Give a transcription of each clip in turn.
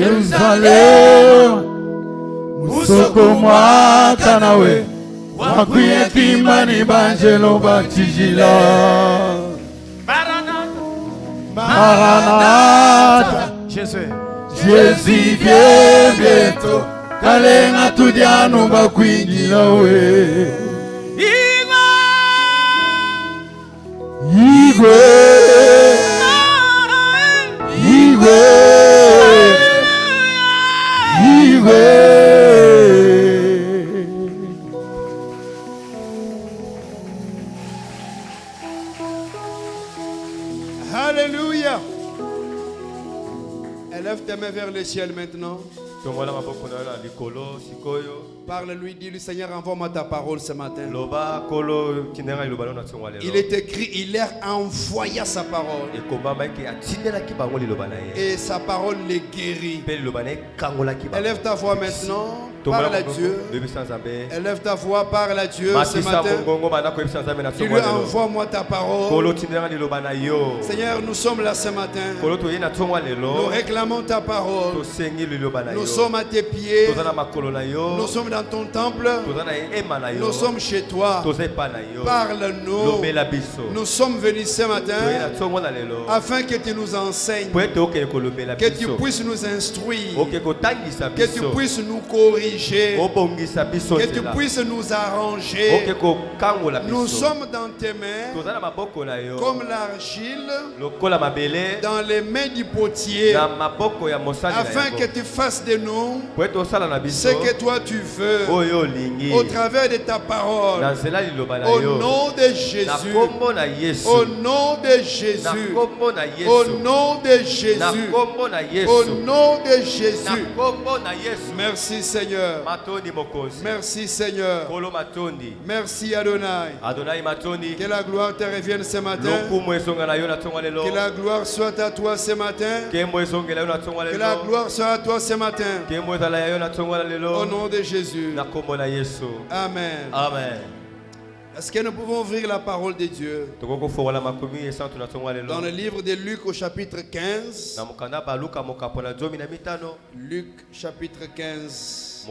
Jerusalem Musoko mwaka nawe Wakuye timbani banjelo batijila Maranatha Jésus vient bientôt Kalenga tudiano bakwinjila we Igwe Alléluia. Élève tes mains vers le ciel maintenant. Parle-lui, dis-lui, Seigneur, envoie-moi ta parole ce matin. Il est écrit, il leur a envoyé sa parole. Et sa parole les guérit. Élève ta voix maintenant. Parle à Dieu. Élève ta voix, parle à Dieu ce matin. Dis-lui, envoie-moi ta parole. Seigneur, nous sommes là ce matin. Nous réclamons ta parole. Nous sommes à tes pieds. Nous sommes dans ton temple. Nous sommes chez toi. Parle-nous. Nous sommes venus ce matin afin que tu nous enseignes, que tu puisses nous instruire, que tu puisses nous corriger, que tu puisses nous arranger. Nous sommes dans tes mains comme l'argile dans les mains du potier, afin que tu fasses de nous ce que toi tu veux au travers de ta parole. Au nom de Jésus. Au nom de Jésus. Au nom de Jésus. Au nom de Jésus. Merci Seigneur. Merci Seigneur. Merci Adonai. Que la gloire te revienne ce matin. Que la gloire soit à toi ce matin. Que la gloire soit à toi ce matin. Au nom de Jésus. Amen. Amen. Est-ce que nous pouvons ouvrir la parole de Dieu dans le livre de Luc au chapitre 15? Luc chapitre 15.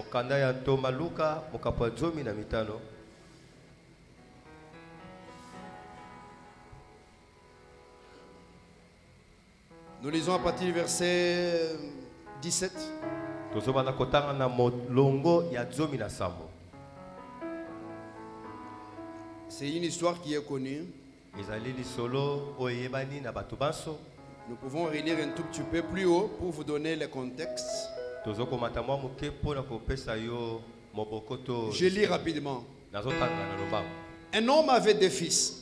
Nous lisons à partir du verset 17. C'est une histoire qui est connue. Nous pouvons relire un tout petit peu plus haut pour vous donner le contexte. Je lis rapidement. Un homme avait deux fils.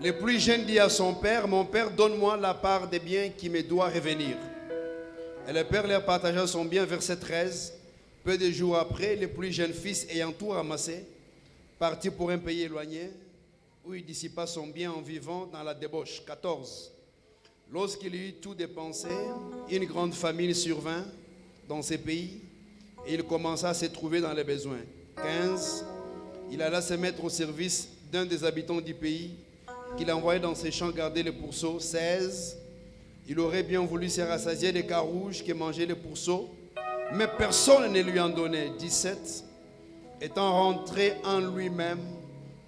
Le plus jeune dit à son père, mon père, donne-moi la part des biens qui me doit revenir. Et le père leur partagea son bien, verset 13. Peu de jours après, le plus jeune fils, ayant tout ramassé, partit pour un pays éloigné, où il dissipa son bien en vivant dans la débauche. 14. Lorsqu'il eut tout dépensé, une grande famine survint dans ces pays, et il commença à se trouver dans les besoins. 15. Il alla se mettre au service d'un des habitants du pays, qu'il envoyait dans ses champs garder les pourceaux. 16. Il aurait bien voulu se rassasier des carouges qui mangeaient les pourceaux, mais personne ne lui en donnait. 17. Étant rentré en lui-même,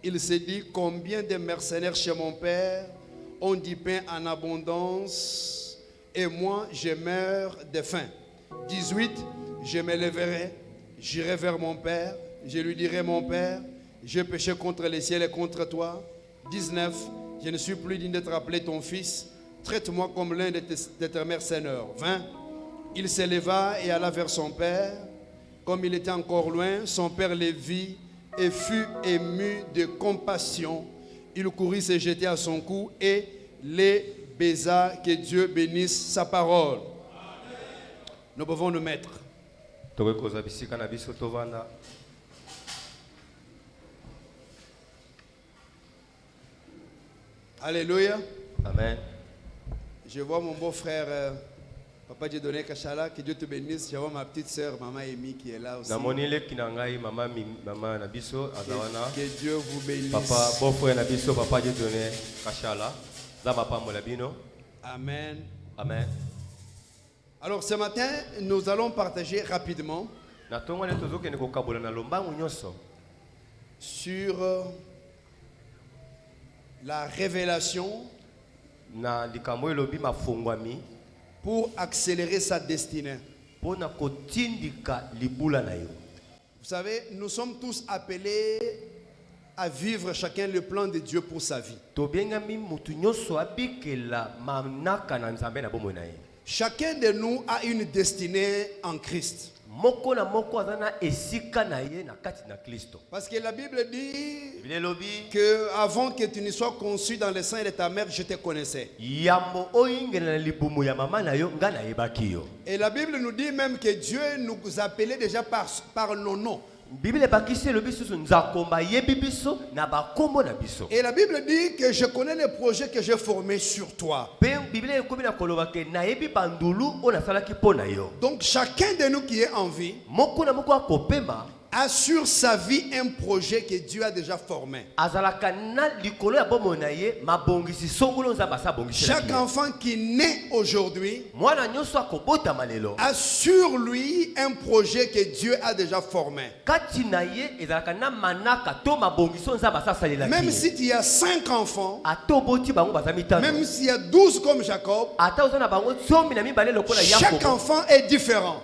il s'est dit, combien de mercenaires chez mon père ont du pain en abondance, et moi je meurs de faim. 18. Je me lèverai, j'irai vers mon père, je lui dirai, mon père, j'ai péché contre le ciel et contre toi. 19. Je ne suis plus digne d'être appelé ton fils, traite-moi comme l'un de tes mercenaires. 20. Il se leva et alla vers son père. Comme il était encore loin, son père le vit et fut ému de compassion. Il courut se jeter à son cou et les baisa. Que Dieu bénisse sa parole. Amen. Nous pouvons nous mettre. Alléluia. Amen. Je vois mon beau-frère Papa Dieudonné Kachala, que Dieu te bénisse. Je vois ma petite sœur Maman Amy qui est là aussi. Que Dieu vous bénisse. Papa, beau-frère Nabiso, Papa Dieudonné Kachala. Amen. Amen. Alors ce matin, nous allons partager rapidement sur la révélation pour accélérer sa destinée. Vous savez, nous sommes tous appelés à vivre chacun le plan de Dieu pour sa vie. Chacun de nous a une destinée en Christ. Parce que la Bible dit que avant que tu ne sois conçu dans le sein de ta mère, je te connaissais. Et la Bible nous dit même que Dieu nous appelait déjà par nos noms. Et la Bible dit que je connais les projets que j'ai formés sur toi. Donc chacun de nous qui est en vie a sur sa vie un projet que Dieu a déjà formé. Chaque enfant qui naît aujourd'hui a sur lui un projet que Dieu a déjà formé. Même si tu as 5 enfants, même s'il y a 12 comme Jacob, chaque enfant est différent.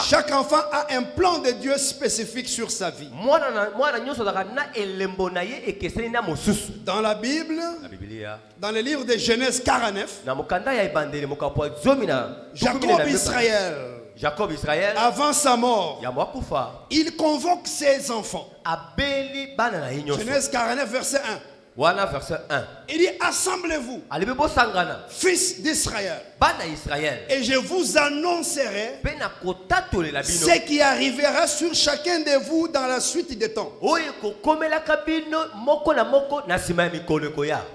Chaque enfant a un plan de Dieu spécifique sur sa vie. Dans la Bible, dans le livre de Genèse 49, Jacob Israël, avant sa mort, il convoque ses enfants. Genèse 49, verset 1. Il dit, assemblez-vous, fils d'Israël, et je vous annoncerai ce qui arrivera sur chacun de vous dans la suite des temps.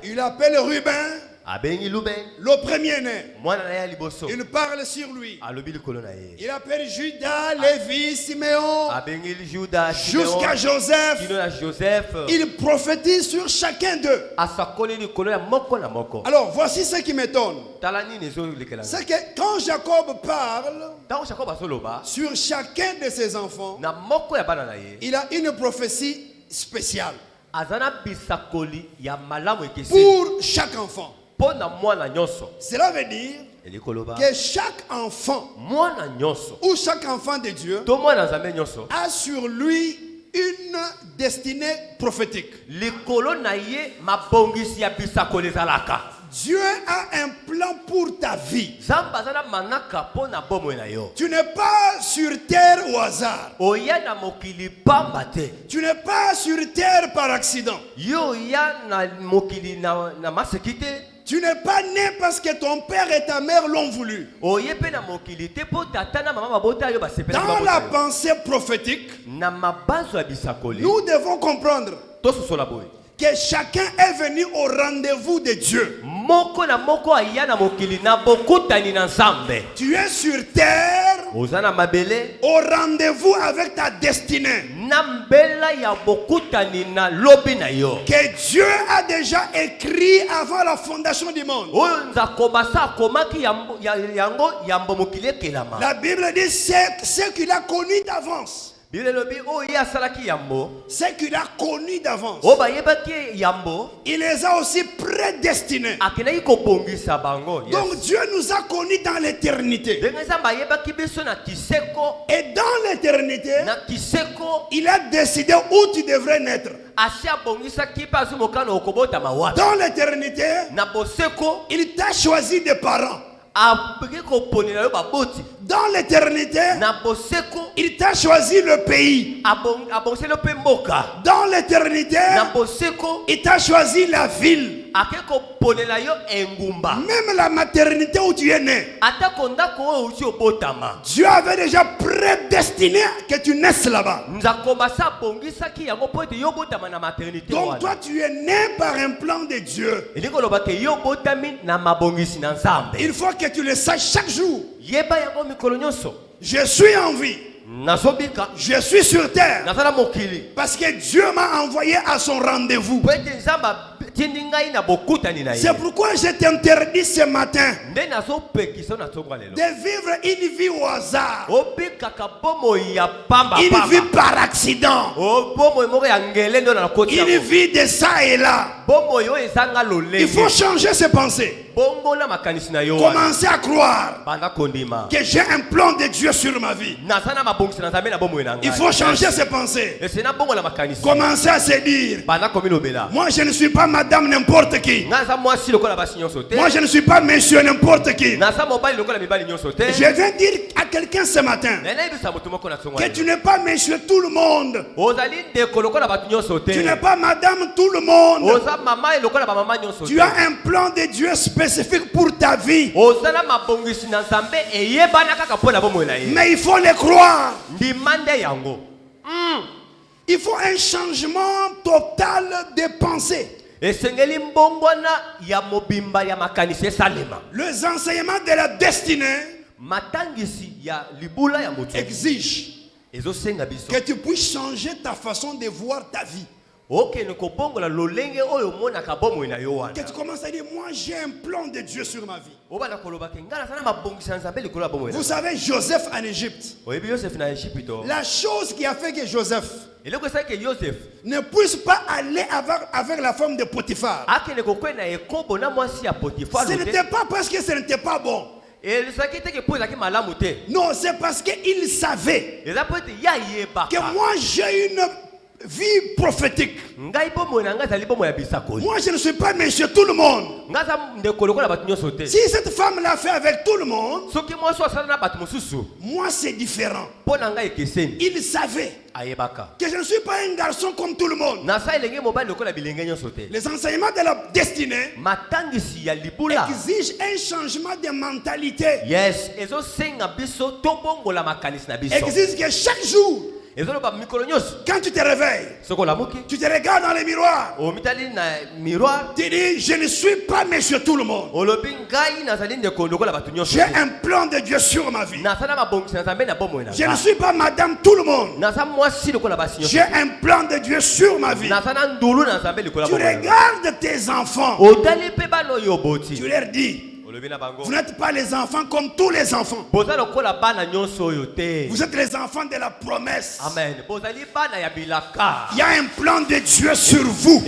Il appelle Ruben, le premier-né. Il parle sur lui. Il appelle Judas, Lévi, Siméon, jusqu'à Joseph. Il prophétise sur chacun d'eux. Alors voici ce qui m'étonne. C'est que quand Jacob parle sur chacun de ses enfants, il a une prophétie spéciale pour chaque enfant. Cela veut dire que chaque enfant ou chaque enfant de Dieu a sur lui une destinée prophétique. Dieu a un plan pour ta vie. Tu n'es pas sur terre au hasard. Tu n'es pas sur terre par accident. Tu n'es pas né parce que ton père et ta mère l'ont voulu. Dans la pensée prophétique, nous devons comprendre que chacun est venu au rendez-vous de Dieu. Tu es sur terre au rendez-vous avec ta destinée que Dieu a déjà écrit avant la fondation du monde. La Bible dit ce qu'il a connu d'avance. Ce qu'il a connu d'avance, il les a aussi prédestinés. Donc Dieu nous a connus dans l'éternité. Et dans l'éternité, il a décidé où tu devrais naître. Dans l'éternité, il t'a choisi des parents. Dans l'éternité, il t'a choisi le pays. Dans l'éternité, il t'a choisi la ville. Même la maternité où tu es né, Dieu avait déjà prédestiné que tu naisses là-bas. Donc toi tu es né par un plan de Dieu. Il faut que tu le saches chaque jour. Je suis en vie. Je suis sur terre parce que Dieu m'a envoyé à son rendez-vous. C'est pourquoi je t'interdis ce matin de vivre une vie au hasard, une vie par accident, une vie de ça et là. Il faut changer ses pensées. Commencez à croire que j'ai un plan de Dieu sur ma vie. Il faut changer ses pensées. Commencez à se dire, moi je ne suis pas madame n'importe qui. Moi je ne suis pas monsieur n'importe qui. Je viens dire à quelqu'un ce matin que tu n'es pas monsieur tout le monde. Tu n'es pas madame tout le monde. Tu as un plan de Dieu spécifique pour ta vie. Mais il faut le croire. Il faut un changement total de pensée. Les enseignements de la destinée exigent que tu puisses changer ta façon de voir ta vie. Que tu commences à dire, moi j'ai un plan de Dieu sur ma vie. Vous savez, Joseph en Égypte, la chose qui a fait que Joseph ne puisse pas aller avec la femme de Potiphar, ce n'était pas parce que ce n'était pas bon. Non, c'est parce qu'il savait que moi j'ai une vie prophétique. Moi je ne suis pas monsieur tout le monde. Si cette femme l'a fait avec tout le monde, moi c'est différent. Il savait que je ne suis pas un garçon comme tout le monde. Les enseignements de la destinée exigent un changement de mentalité. Exige que chaque jour, quand tu te réveilles, tu te regardes dans le miroir, tu dis, je ne suis pas monsieur tout le monde. J'ai un plan de Dieu sur ma vie. Je ne suis pas madame tout le monde. J'ai un plan de Dieu sur ma vie. Tu regardes tes enfants, tu leur dis, vous n'êtes pas les enfants comme tous les enfants. Vous êtes les enfants de la promesse. Amen. Il y a un plan de Dieu sur vous.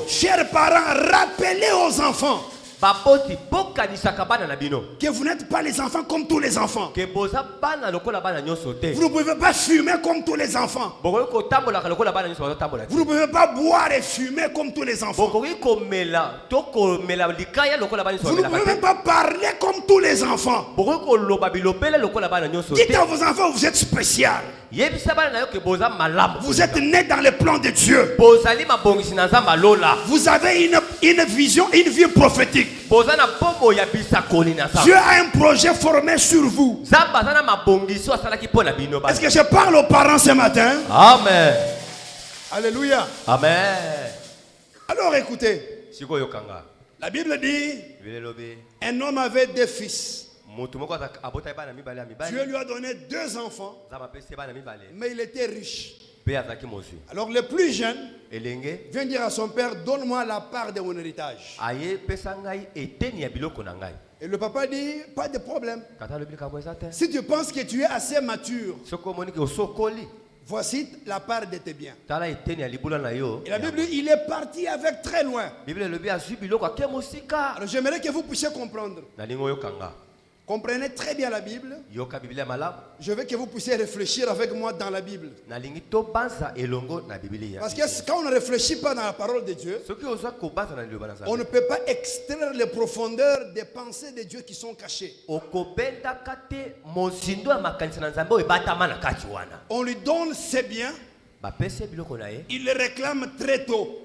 Chers parents, rappelez aux enfants que vous n'êtes pas les enfants comme tous les enfants. Vous ne pouvez pas fumer comme tous les enfants. Vous ne pouvez pas boire et fumer comme tous les enfants. Vous ne pouvez pas parler comme tous les enfants. Dites à vos enfants, vous êtes spécial. Vous êtes nés dans le plan de Dieu. Vous avez une vision, une vie prophétique. Dieu a un projet formé sur vous. Est-ce que je parle aux parents ce matin? Amen. Alléluia. Amen. Alors écoutez, la Bible dit, un homme avait 2 fils. Dieu lui a donné 2 enfants, mais il était riche. Alors le plus jeune vient dire à son père, donne-moi la part de mon héritage. Et le papa dit, pas de problème. Si tu penses que tu es assez mature, voici la part de tes biens. Et la Bible dit, il est parti avec très loin. Alors j'aimerais que vous puissiez comprendre. Comprenez très bien la Bible. Je veux que vous puissiez réfléchir avec moi dans la Bible. Parce que quand on ne réfléchit pas dans la parole de Dieu, on ne peut pas extraire les profondeurs des pensées de Dieu qui sont cachées. On lui donne ses biens, il les réclame très tôt.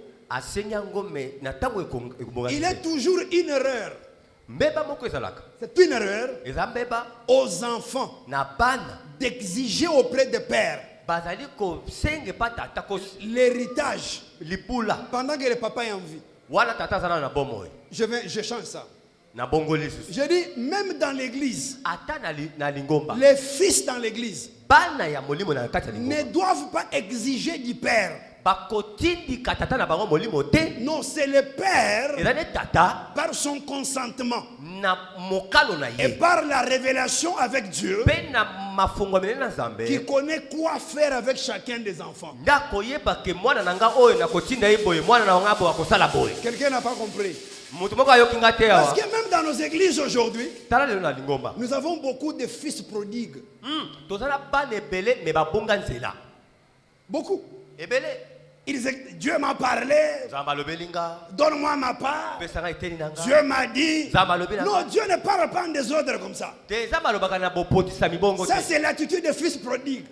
Il est toujours une erreur. C'est une erreur aux enfants d'exiger auprès des pères l'héritage pendant que le papa est en vie. Je change ça. Je dis, même dans l'église, les fils dans l'église ne doivent pas exiger du père Non, c'est le père par son consentement et par la révélation avec Dieu qui connaît quoi faire avec chacun des enfants. Quelqu'un n'a pas compris. Parce que même dans nos églises aujourd'hui, nous avons beaucoup de fils prodigues. Beaucoup. Dieu m'a parlé. Donne-moi ma part. Dieu m'a dit. Non, Dieu ne parle pas en désordre comme ça. Ça, c'est l'attitude des fils prodigues.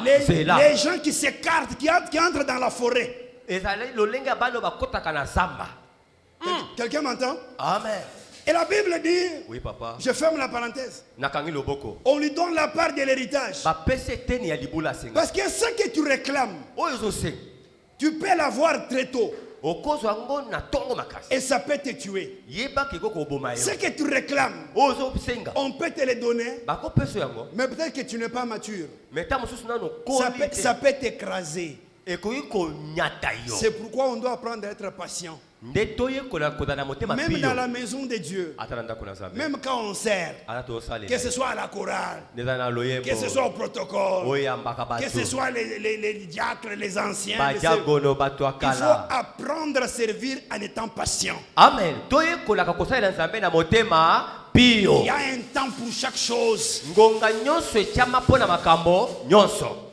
Les gens qui s'écartent, qui entrent dans la forêt. Quelqu'un m'entend? Amen. Et la Bible dit, oui, papa. Je ferme la parenthèse, on lui donne la part de l'héritage. Parce que ce que tu réclames, tu peux l'avoir très tôt. Et ça peut te tuer. Ce que tu réclames, on peut te le donner, mais peut-être que tu n'es pas mature. Ça peut t'écraser. C'est pourquoi on doit apprendre à être patient. Même dans la maison de Dieu, même quand on sert, que ce soit à la chorale, que ce soit au protocole, que ce soit les diacres, les anciens, il faut apprendre à servir en étant patient. Amen. Il y a un temps pour chaque chose.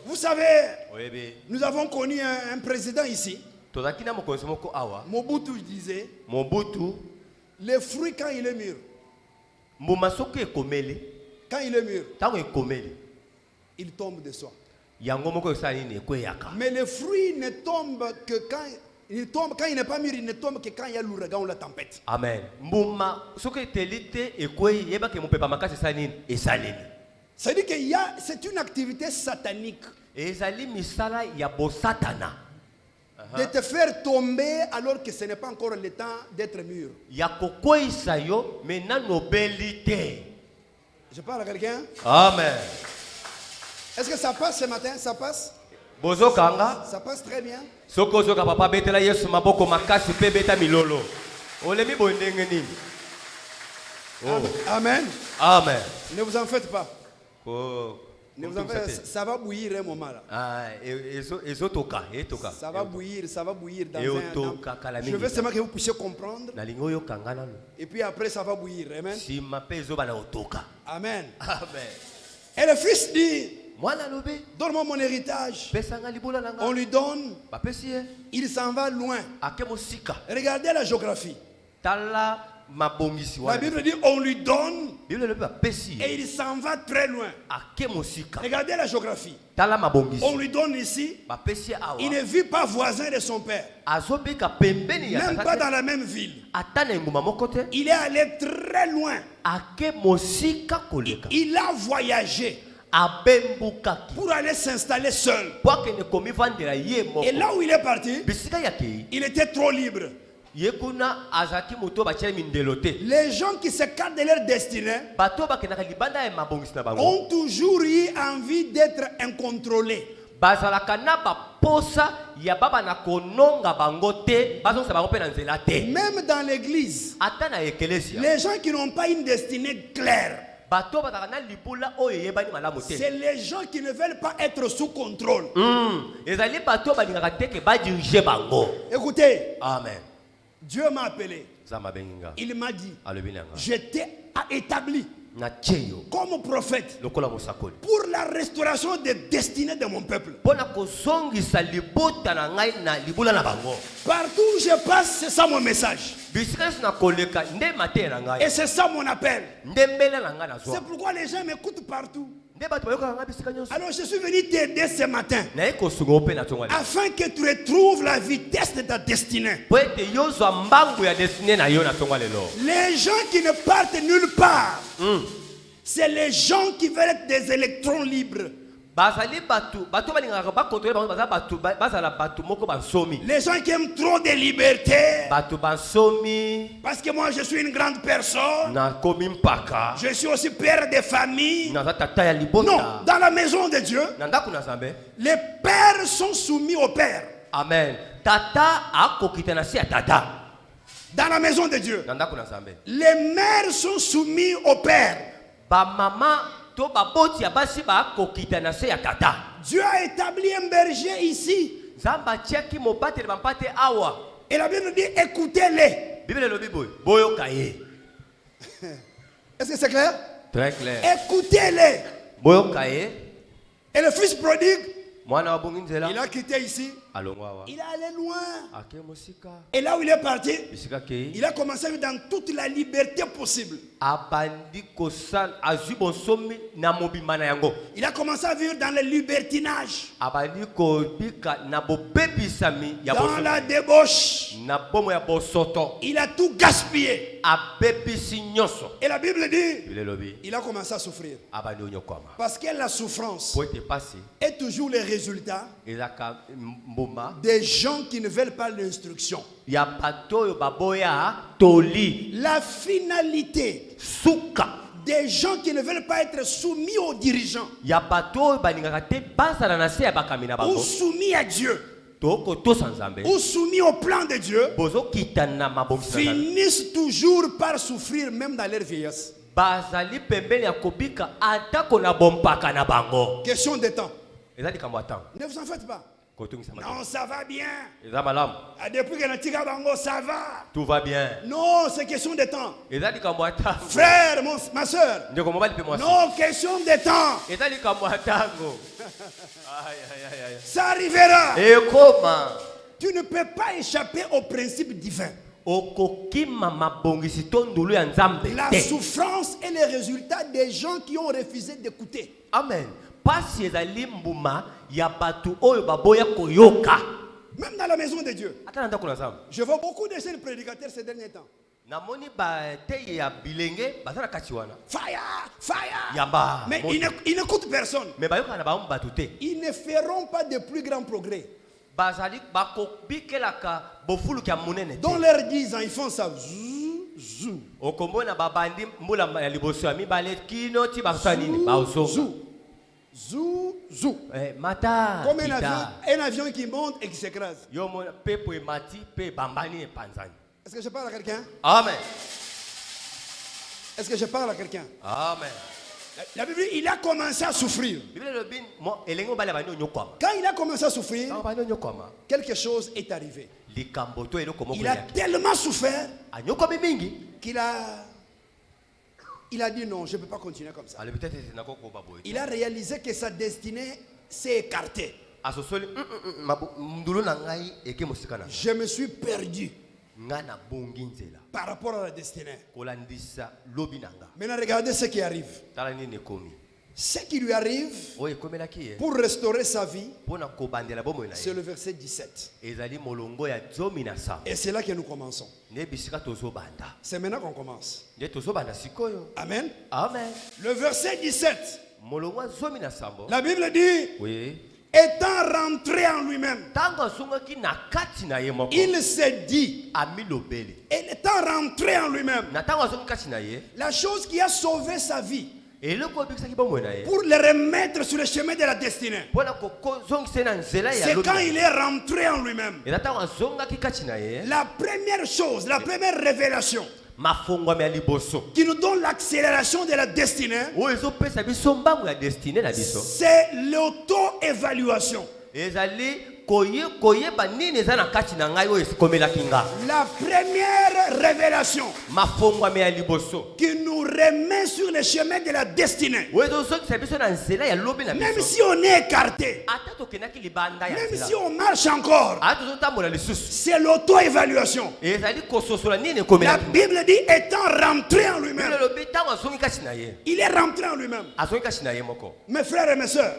Vous savez, nous avons connu un président ici. Mobutu disait, le fruit quand il est mûr, quand il est mûr, il tombe de soi. Mais le fruit ne tombe que quand il n'est pas mûr, il ne tombe que quand il y a l'ouragan ou la tempête. Amen. C'est-à-dire que c'est une activité satanique de te faire tomber alors que ce n'est pas encore le temps d'être mûr. Je parle à quelqu'un? Amen. Est-ce que ça passe ce matin? Ça passe? Ça passe très bien. Amen. Amen. Ne vous en faites pas. Ne vous en faites, ça va bouillir un moment là. Ça va bouillir dans un temps. Je veux seulement que vous puissiez comprendre. Et puis après ça va bouillir. Amen. Amen. Amen. Et le fils dit, donne-moi mon héritage. On lui donne. Il s'en va loin. Regardez la géographie. La Bible dit on lui donne et il s'en va très loin. Regardez la géographie. On lui donne ici. Il ne vit pas voisin de son père. Même pas dans la même ville. Il est allé très loin. Il a voyagé pour aller s'installer seul. Et là où il est parti, il était trop libre. Les gens qui s'écartent de leur destinée ont toujours eu envie d'être incontrôlés. Même dans l'église, les gens qui n'ont pas une destinée claire, c'est les gens qui ne veulent pas être sous contrôle. Écoutez, amen. Dieu m'a appelé. Il m'a dit, je t'ai établi comme prophète pour la restauration des destinées de mon peuple. Partout où je passe, c'est ça mon message. Et c'est ça mon appel. C'est pourquoi les gens m'écoutent partout. Alors je suis venu t'aider ce matin afin que tu retrouves la vitesse de ta destinée. Les gens qui ne partent nulle part, c'est les gens qui veulent être des électrons libres. Les gens qui aiment trop de liberté. Parce que moi je suis une grande personne. Je suis aussi père de famille. Non, dans la maison de Dieu, les pères sont soumis au père. Amen. Dans la maison de Dieu, les mères sont soumises au père. Dieu a établi un berger ici. Et la Bible dit écoutez-les. Est-ce que c'est clair? Très clair. Écoutez-les. Et le fils prodigue, il a quitté ici. Il est allé loin. Et là où il est parti, il a commencé à vivre dans toute la liberté possible. Il a commencé à vivre dans le libertinage, dans la débauche. Il a tout gaspillé. Et la Bible dit, il a commencé à souffrir. Parce que la souffrance est toujours le résultat des gens qui ne veulent pas l'instruction. La finalité des gens qui ne veulent pas être soumis aux dirigeants ou soumis à Dieu ou soumis au plan de Dieu finissent toujours par souffrir même dans leur vieillesse. Question de temps. Ne vous en faites pas. Non, ça va bien. Depuis que Natika Bango, ça va. Tout va bien. Non, c'est question de temps. Frère, ma soeur. Non, question de temps. Ça arrivera. Tu ne peux pas échapper au principe divin. La souffrance est le résultat des gens qui ont refusé d'écouter. Amen. Même dans la maison de Dieu. Je vois beaucoup de jeunes prédicateurs ces derniers temps. Fire, fire. Mais ils n'écoutent personne. Ils ne feront pas de plus grands progrès. Dans leurs 10 ans, ils font ça. Zou. Zou, zou. Comme un avion qui monte et qui s'écrase. Est-ce que je parle à quelqu'un? Amen. Est-ce que je parle à quelqu'un? Amen. La Bible dit, il a commencé à souffrir. Quand il a commencé à souffrir, quelque chose est arrivé. Il a tellement souffert qu'il a dit non, je ne peux pas continuer comme ça. Il a réalisé que sa destinée s'est écartée. Je me suis perdu par rapport à la destinée. Maintenant, regardez ce qui arrive. Ce qui lui arrive pour restaurer sa vie, c'est le verset 17. Et c'est là que nous commençons. C'est maintenant qu'on commence. Amen. Amen. Le verset 17. La Bible dit, étant rentré en lui-même, il s'est dit, étant rentré en lui-même, la chose qui a sauvé sa vie, pour le remettre sur le chemin de la destinée, c'est quand il est rentré en lui-même. La première chose, la première révélation qui nous donne l'accélération de la destinée, c'est l'auto-évaluation. La première révélation qui nous remet sur le chemin de la destinée, même si on est écarté, même si on marche encore, c'est l'auto-évaluation. La Bible dit étant rentré en lui-même. Il est rentré en lui-même. Mes frères et mes soeurs,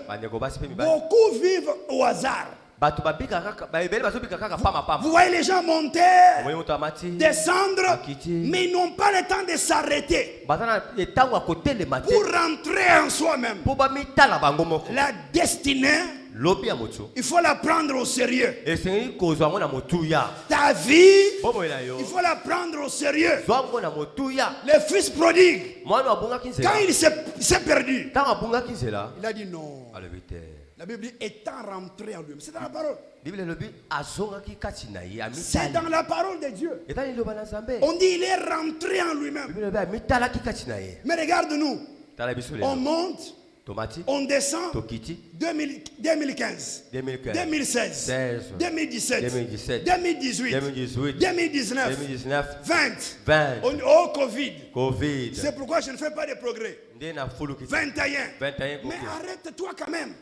beaucoup vivent au hasard. Vous voyez les gens monter, descendre, mais ils n'ont pas le temps de s'arrêter pour rentrer en soi-même. La destinée, il faut la prendre au sérieux. Ta vie, il faut la prendre au sérieux. Le fils prodigue, quand il s'est perdu, il a dit non. La Bible dit étant rentré en lui-même. C'est dans la parole. C'est dans la parole de Dieu. On dit il est rentré en lui-même. Mais regarde-nous. On monte. On descend 2015, 2016, 2017, 2018, 2019, 20. Oh, Covid. C'est pourquoi je ne fais pas de progrès. 21. Mais arrête-toi quand même.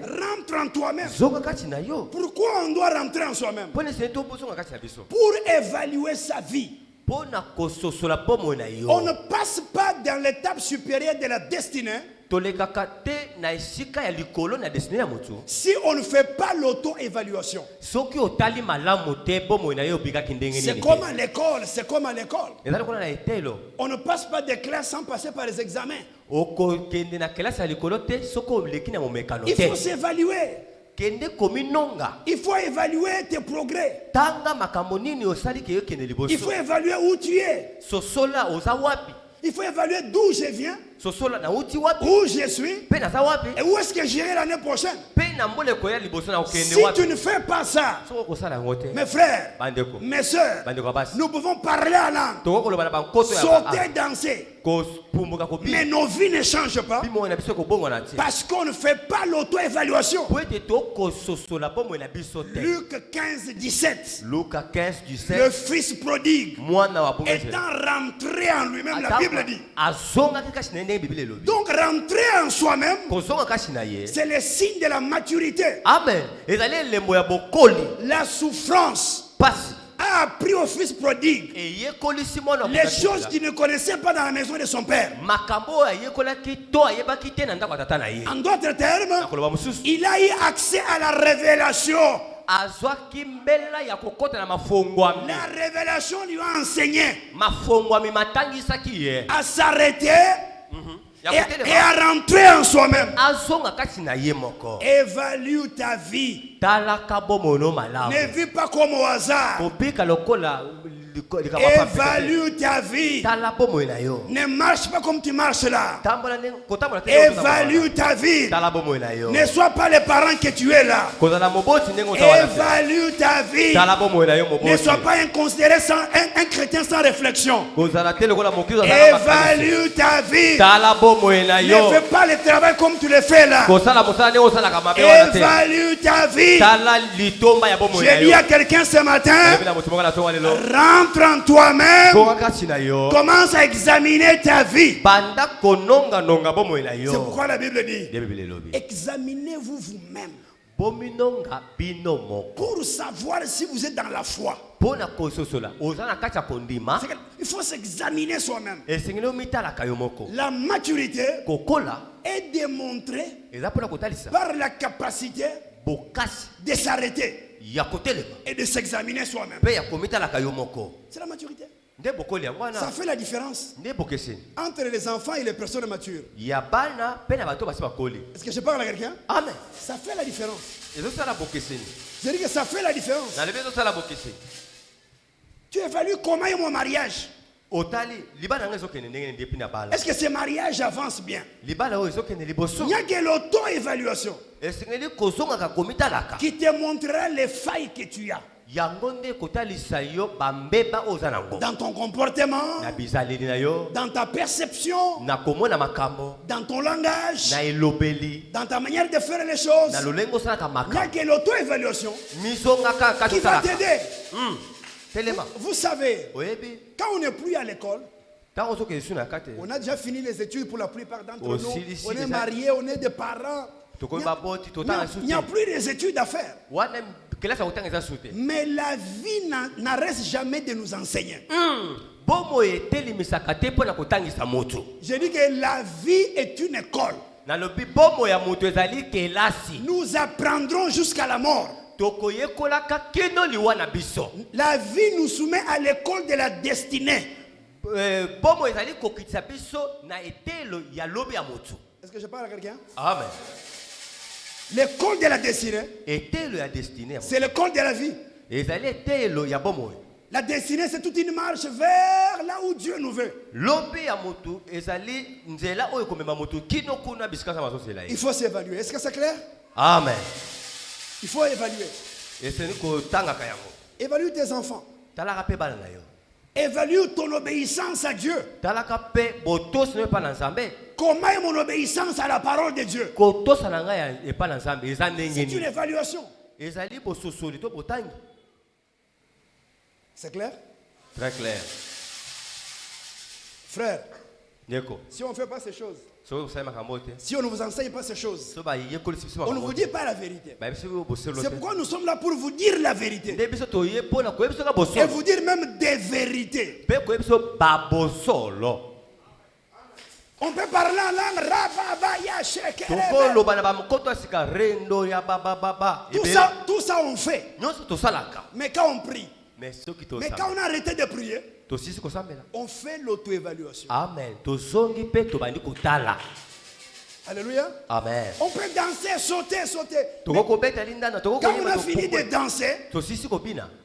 Rentre en toi-même. Pourquoi on doit rentrer en soi-même? Pour évaluer sa vie. On ne passe pas dans l'étape supérieure de la destinée si on ne fait pas l'auto-évaluation. C'est comme à l'école. On ne passe pas des classes sans passer par les examens. Il faut s'évaluer. Il faut évaluer tes progrès. Il faut évaluer où tu es. Il faut évaluer d'où je viens, où je suis, et où est-ce que j'irai l'année prochaine. Si tu ne fais pas ça, mes frères, mes soeurs, nous pouvons parler à langue, sauter, danser, mais nos vies ne changent pas parce qu'on ne fait pas l'auto-évaluation. Luc 15, 17. Le fils prodigue étant rentré en lui-même, la Bible dit. Donc rentrer en soi-même, c'est le signe de la maturité. Amen. La souffrance a appris au fils prodigue les choses qu'il ne connaissait pas dans la maison de son père. En d'autres termes, il a eu accès à la révélation. La révélation lui a enseigné à s'arrêter et à rentrer en soi-même. Évalue ta vie. Ne vis pas comme au hasard. Évalue ta vie. Ne marche pas comme tu marches là. Évalue ta vie. Ne sois pas les parents que tu es là. Évalue ta vie. Ne sois pas un chrétien sans réflexion. Évalue ta vie. Ne fais pas le travail comme tu le fais là. Évalue ta vie. J'ai dit à quelqu'un ce matin, rentre en toi-même, commence à examiner ta vie. C'est pourquoi la Bible dit, examinez-vous vous-même pour savoir si vous êtes dans la foi. Il faut s'examiner soi-même. La maturité est démontrée par la capacité de s'arrêter et de s'examiner soi-même. C'est la maturité. Ça fait la différence entre les enfants et les personnes matures. Est-ce que je parle à quelqu'un? Amen. Ça fait la différence. Je dis que ça fait la différence. Tu évalues comment est mon mariage? Est-ce que ce mariage avance bien? Il n'y a que l'auto-évaluation qui te montrera les failles que tu as dans ton comportement, dans ta perception, dans ton langage, dans ta manière de faire les choses. Il n'y a que l'auto-évaluation qui va t'aider. Vous savez, quand on n'est plus à l'école, on a déjà fini les études pour la plupart d'entre nous. On est mariés, on est des parents. Il n'y a plus des études à faire. Mais la vie n'arrête jamais de nous enseigner. Je dis que la vie est une école. Nous apprendrons jusqu'à la mort. La vie nous soumet à l'école de la destinée. Est-ce que je parle à quelqu'un? Amen. L'école de la destinée, c'est l'école de la vie. La destinée, c'est toute une marche vers là où Dieu nous veut. Il faut s'évaluer. Est-ce que c'est clair? Amen. Il faut évaluer. Évalue tes enfants. Évalue ton obéissance à Dieu. Comment est mon obéissance à la parole de Dieu? C'est une évaluation. C'est clair? Très clair. Frère, si on ne fait pas ces choses, si on ne vous enseigne pas ces choses, on ne vous dit pas la vérité. C'est pourquoi nous sommes là pour vous dire la vérité. Et vous dire même des vérités. On peut parler en langue. Tout ça on fait. Mais quand on prie, mais quand on a arrêté de prier, on fait l'auto-évaluation. Amen. Alléluia. Amen. On peut danser, sauter. Quand on a fini de danser,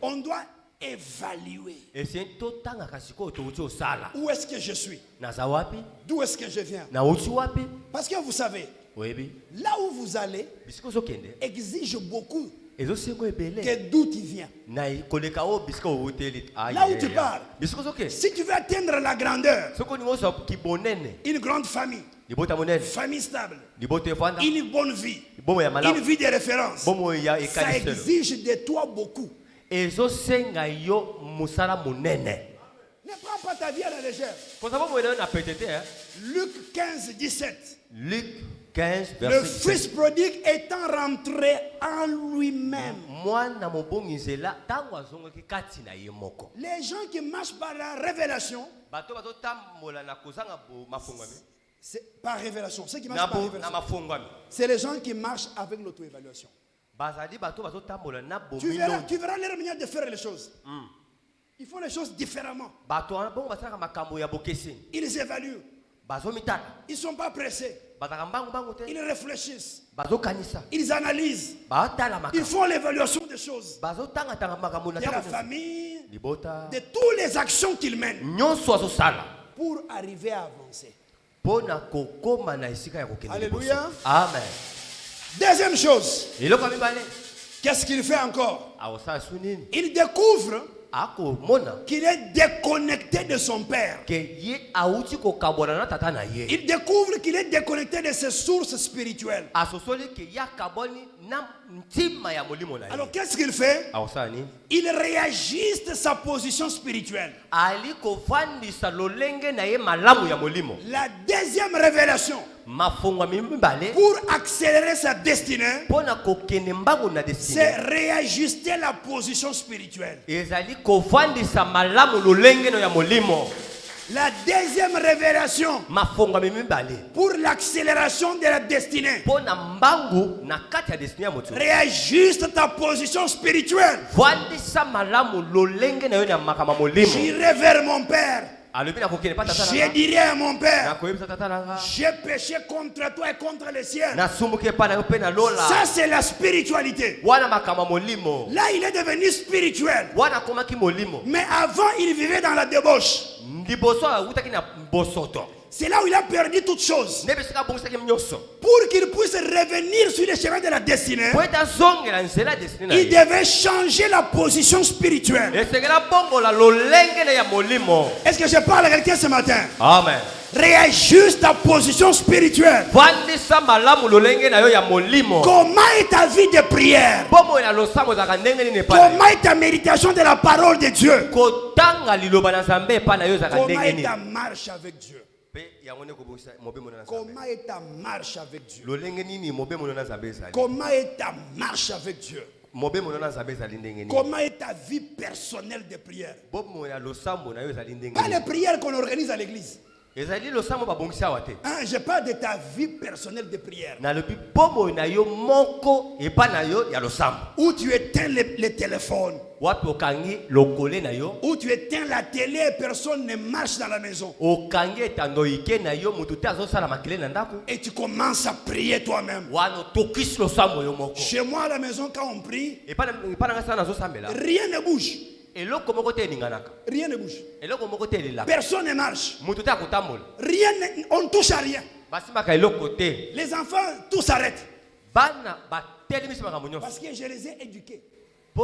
on doit évaluer. Où est-ce que je suis? D'où est-ce que je viens? Parce que vous savez, là où vous allez exige beaucoup. Que d'où tu viens? Là où tu pars. Si tu veux atteindre la grandeur, une grande famille, famille stable, une bonne vie, une vie de référence, ça exige de toi beaucoup. Ne prends pas ta vie à la légère. Luc 15, 17. Le fils prodigue étant rentré en lui-même. Les gens qui marchent par la révélation, c'est par révélation. Ceux qui marchent par révélation, c'est les gens qui marchent avec l'auto-évaluation. Tu verras leur manière de faire les choses. Ils font les choses différemment. Ils évaluent. Ils ne sont pas pressés. Ils réfléchissent. Ils analysent. Ils font l'évaluation des choses. De la famille, de toutes les actions qu'ils mènent pour arriver à avancer. Alléluia. Amen. Deuxième chose, qu'est-ce qu'il fait encore? Il découvre qu'il est déconnecté de son père. Il découvre qu'il est déconnecté de ses sources spirituelles. Alors qu'est-ce qu'il fait? Il réajuste sa position spirituelle. La deuxième révélation, pour accélérer sa destinée, c'est réajuster la position spirituelle. La deuxième révélation, pour l'accélération de la destinée, réajuste ta position spirituelle. J'irai vers mon père. Je dirai à mon père, j'ai péché contre toi et contre les siens. Ça c'est la spiritualité. Là il est devenu spirituel. Mais avant il vivait dans la débauche. C'est là où il a perdu toutes choses. Pour qu'il puisse revenir sur le chemin de la destinée, il devait changer la position spirituelle. Est-ce que je parle à quelqu'un ce matin? Amen. Réajuste ta position spirituelle. Comment est ta vie de prière? Comment est ta méditation de la parole de Dieu? Comment est ta marche avec Dieu? Comment est ta marche avec Dieu? Comment est ta marche avec Dieu? Comment est ta vie personnelle de prière? Pas les prières qu'on organise à l'église. Hein, je parle de ta vie personnelle de prière. Où tu éteins les téléphones. Où tu éteins la télé et personne ne marche dans la maison. Et tu commences à prier toi-même. Chez moi à la maison, quand on prie, rien ne bouge. Rien ne bouge. Personne ne marche. Rien, on ne touche à rien. Les enfants, tout s'arrête. Parce que je les ai éduqués. Que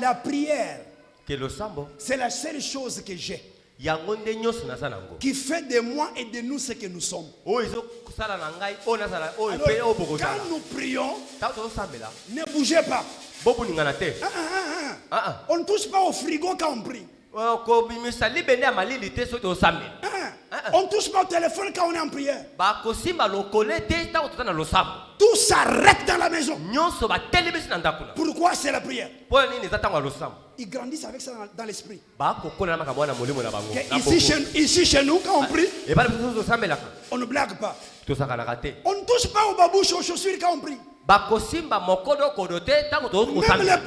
la prière, c'est la seule chose que j'ai, qui fait de moi et de nous ce que nous sommes. Alors, quand nous prions, ne bougez pas. On ne touche pas au frigo quand on prie. On ne touche pas au téléphone quand on est en prière. Tout s'arrête dans la maison. Pourquoi c'est la prière? Ils grandissent avec ça dans l'esprit. Ici chez nous, quand on prie, on ne blague pas. On ne touche pas aux babouches, aux chaussures quand on prie.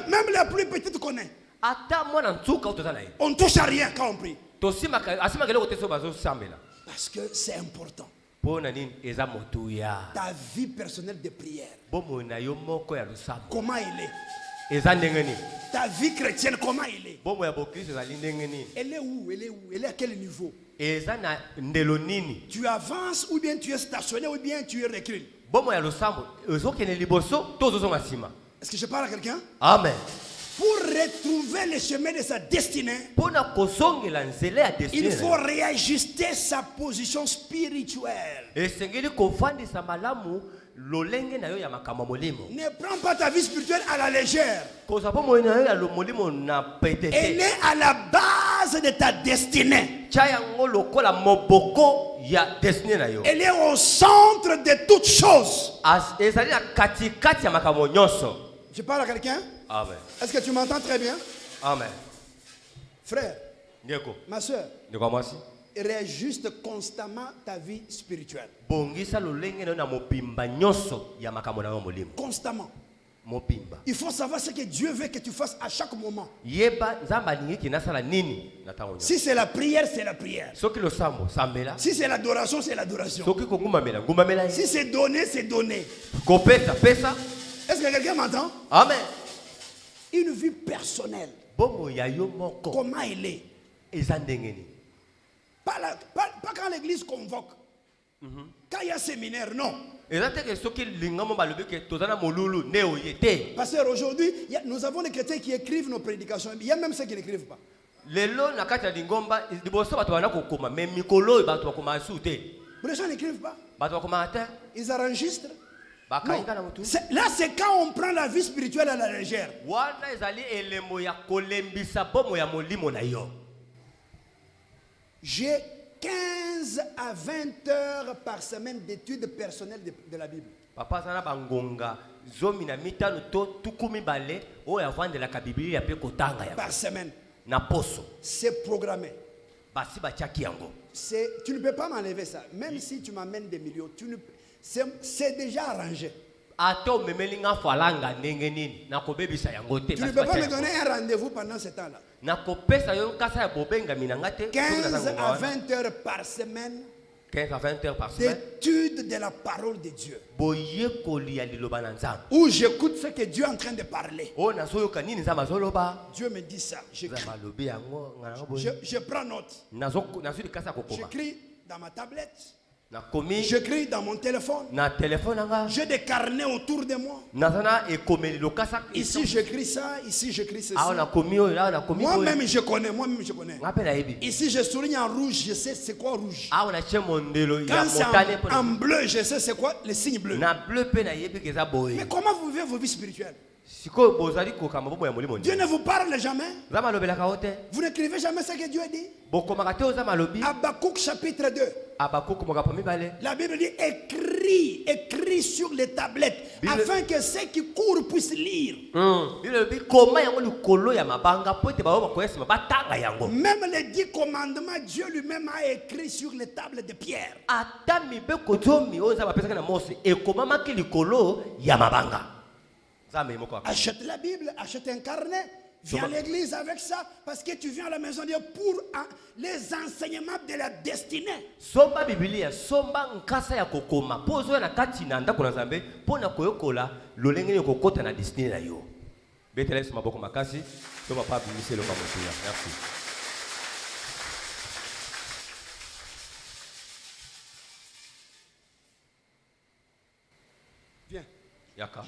Même les plus petites connaissent. On ne touche à rien quand on prie. Parce que c'est important. Ta vie personnelle de prière, comment elle est? Ta vie chrétienne, comment elle est? Elle est où? Elle est où? Elle est à quel niveau? Tu avances ou bien tu es stationné ou bien tu es recul? Est-ce que je parle à quelqu'un? Amen. Pour retrouver le chemin de sa destinée, il faut réajuster sa position spirituelle. Ne prends pas ta vie spirituelle à la légère. Elle est à la base de ta destinée. Elle est au centre de toutes choses. Je parle à quelqu'un? Amen. Est-ce que tu m'entends très bien? Amen. Frère, ma soeur, réajuste constamment ta vie spirituelle. Constamment. Il faut savoir ce que Dieu veut que tu fasses à chaque moment. Si c'est la prière, c'est la prière. Si c'est l'adoration, c'est l'adoration. Si c'est donner, c'est donner. Est-ce que quelqu'un m'entend? Amen. Une vie personnelle, comment elle est? Pas quand l'église convoque. Quand il y a séminaire, non. Parce qu'aujourd'hui, nous avons des chrétiens qui écrivent nos prédications. Il y a même ceux qui n'écrivent pas. Les gens n'écrivent pas. Ils enregistrent. Non. Là, c'est quand on prend la vie spirituelle à la légère. J'ai 15 à 20 heures par semaine d'études personnelles de la Bible. Par semaine. C'est programmé. Tu ne peux pas m'enlever ça. Même si tu m'amènes des millions, c'est déjà arrangé. Tu ne peux pas me donner un rendez-vous pendant ce temps-là. 15 à 20 heures par semaine d'étude de la parole de Dieu. Où j'écoute ce que Dieu est en train de parler. Dieu me dit ça. Je prends note. J'écris dans ma tablette. J'écris dans mon téléphone. J'ai des carnets autour de moi. Ici j'écris ça, ici j'écris ceci. Moi-même je connais. Ici je souligne en rouge, je sais c'est quoi rouge. Quand c'est en bleu, je sais c'est quoi le signe bleu. Mais comment vous vivez vos vies spirituelles? Dieu ne vous parle jamais. Vous n'écrivez jamais ce que Dieu a dit. Habakkuk chapitre 2. La Bible dit écris écrit sur les tablettes, afin que ceux qui courent puissent lire. Même les 10 commandements, Dieu lui-même a écrit sur les tables de pierre. Achète la Bible, achète un carnet. Viens à l'église avec ça parce que tu viens à la maison de Dieu pour les enseignements de la destinée. Somba Biblia, somba nkasa ya kokoma. Pozo na kati na ndako na Nzambe, pona koyokola lolenge ni kokota na destinée na yo. Betele sima boko makasi, somba pa bimise lo kamotia. Merci. Viens. Yaka.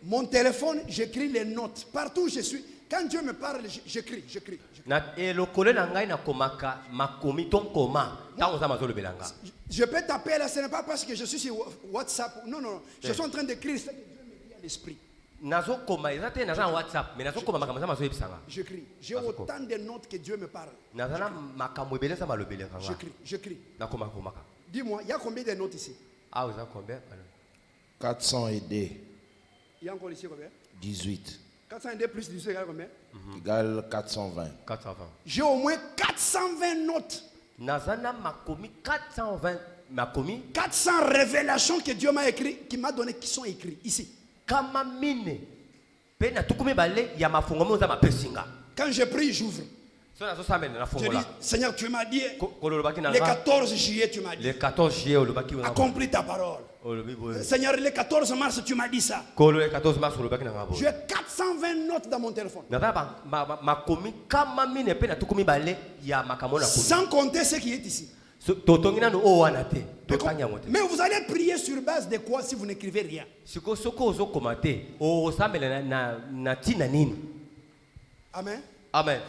Mon téléphone, j'écris les notes. Partout où je suis, quand Dieu me parle, j'écris. Je peux taper là, ce n'est pas parce que je suis sur WhatsApp. Non, non, je suis en train d'écrire ce que Dieu me dit à l'esprit. J'écris. J'ai autant de notes que Dieu me parle. J'écris. Dis-moi, il y a combien de notes ici? 402. Il y a encore ici combien? 18. 402 plus 18 égale combien? Égale 420. J'ai au moins 420 notes. 400 révélations que Dieu m'a écrites, qui m'a donné, qui sont écrites ici. Quand je prie, j'ouvre. Je dis, Seigneur, tu m'as dit, le 14 juillet, tu m'as dit, accomplis ta parole. Seigneur, le 14 mars, tu m'as dit ça. J'ai 420 notes dans mon téléphone. Sans compter ce qui est ici. Mais vous allez prier sur base de quoi si vous n'écrivez rien? Amen. Amen.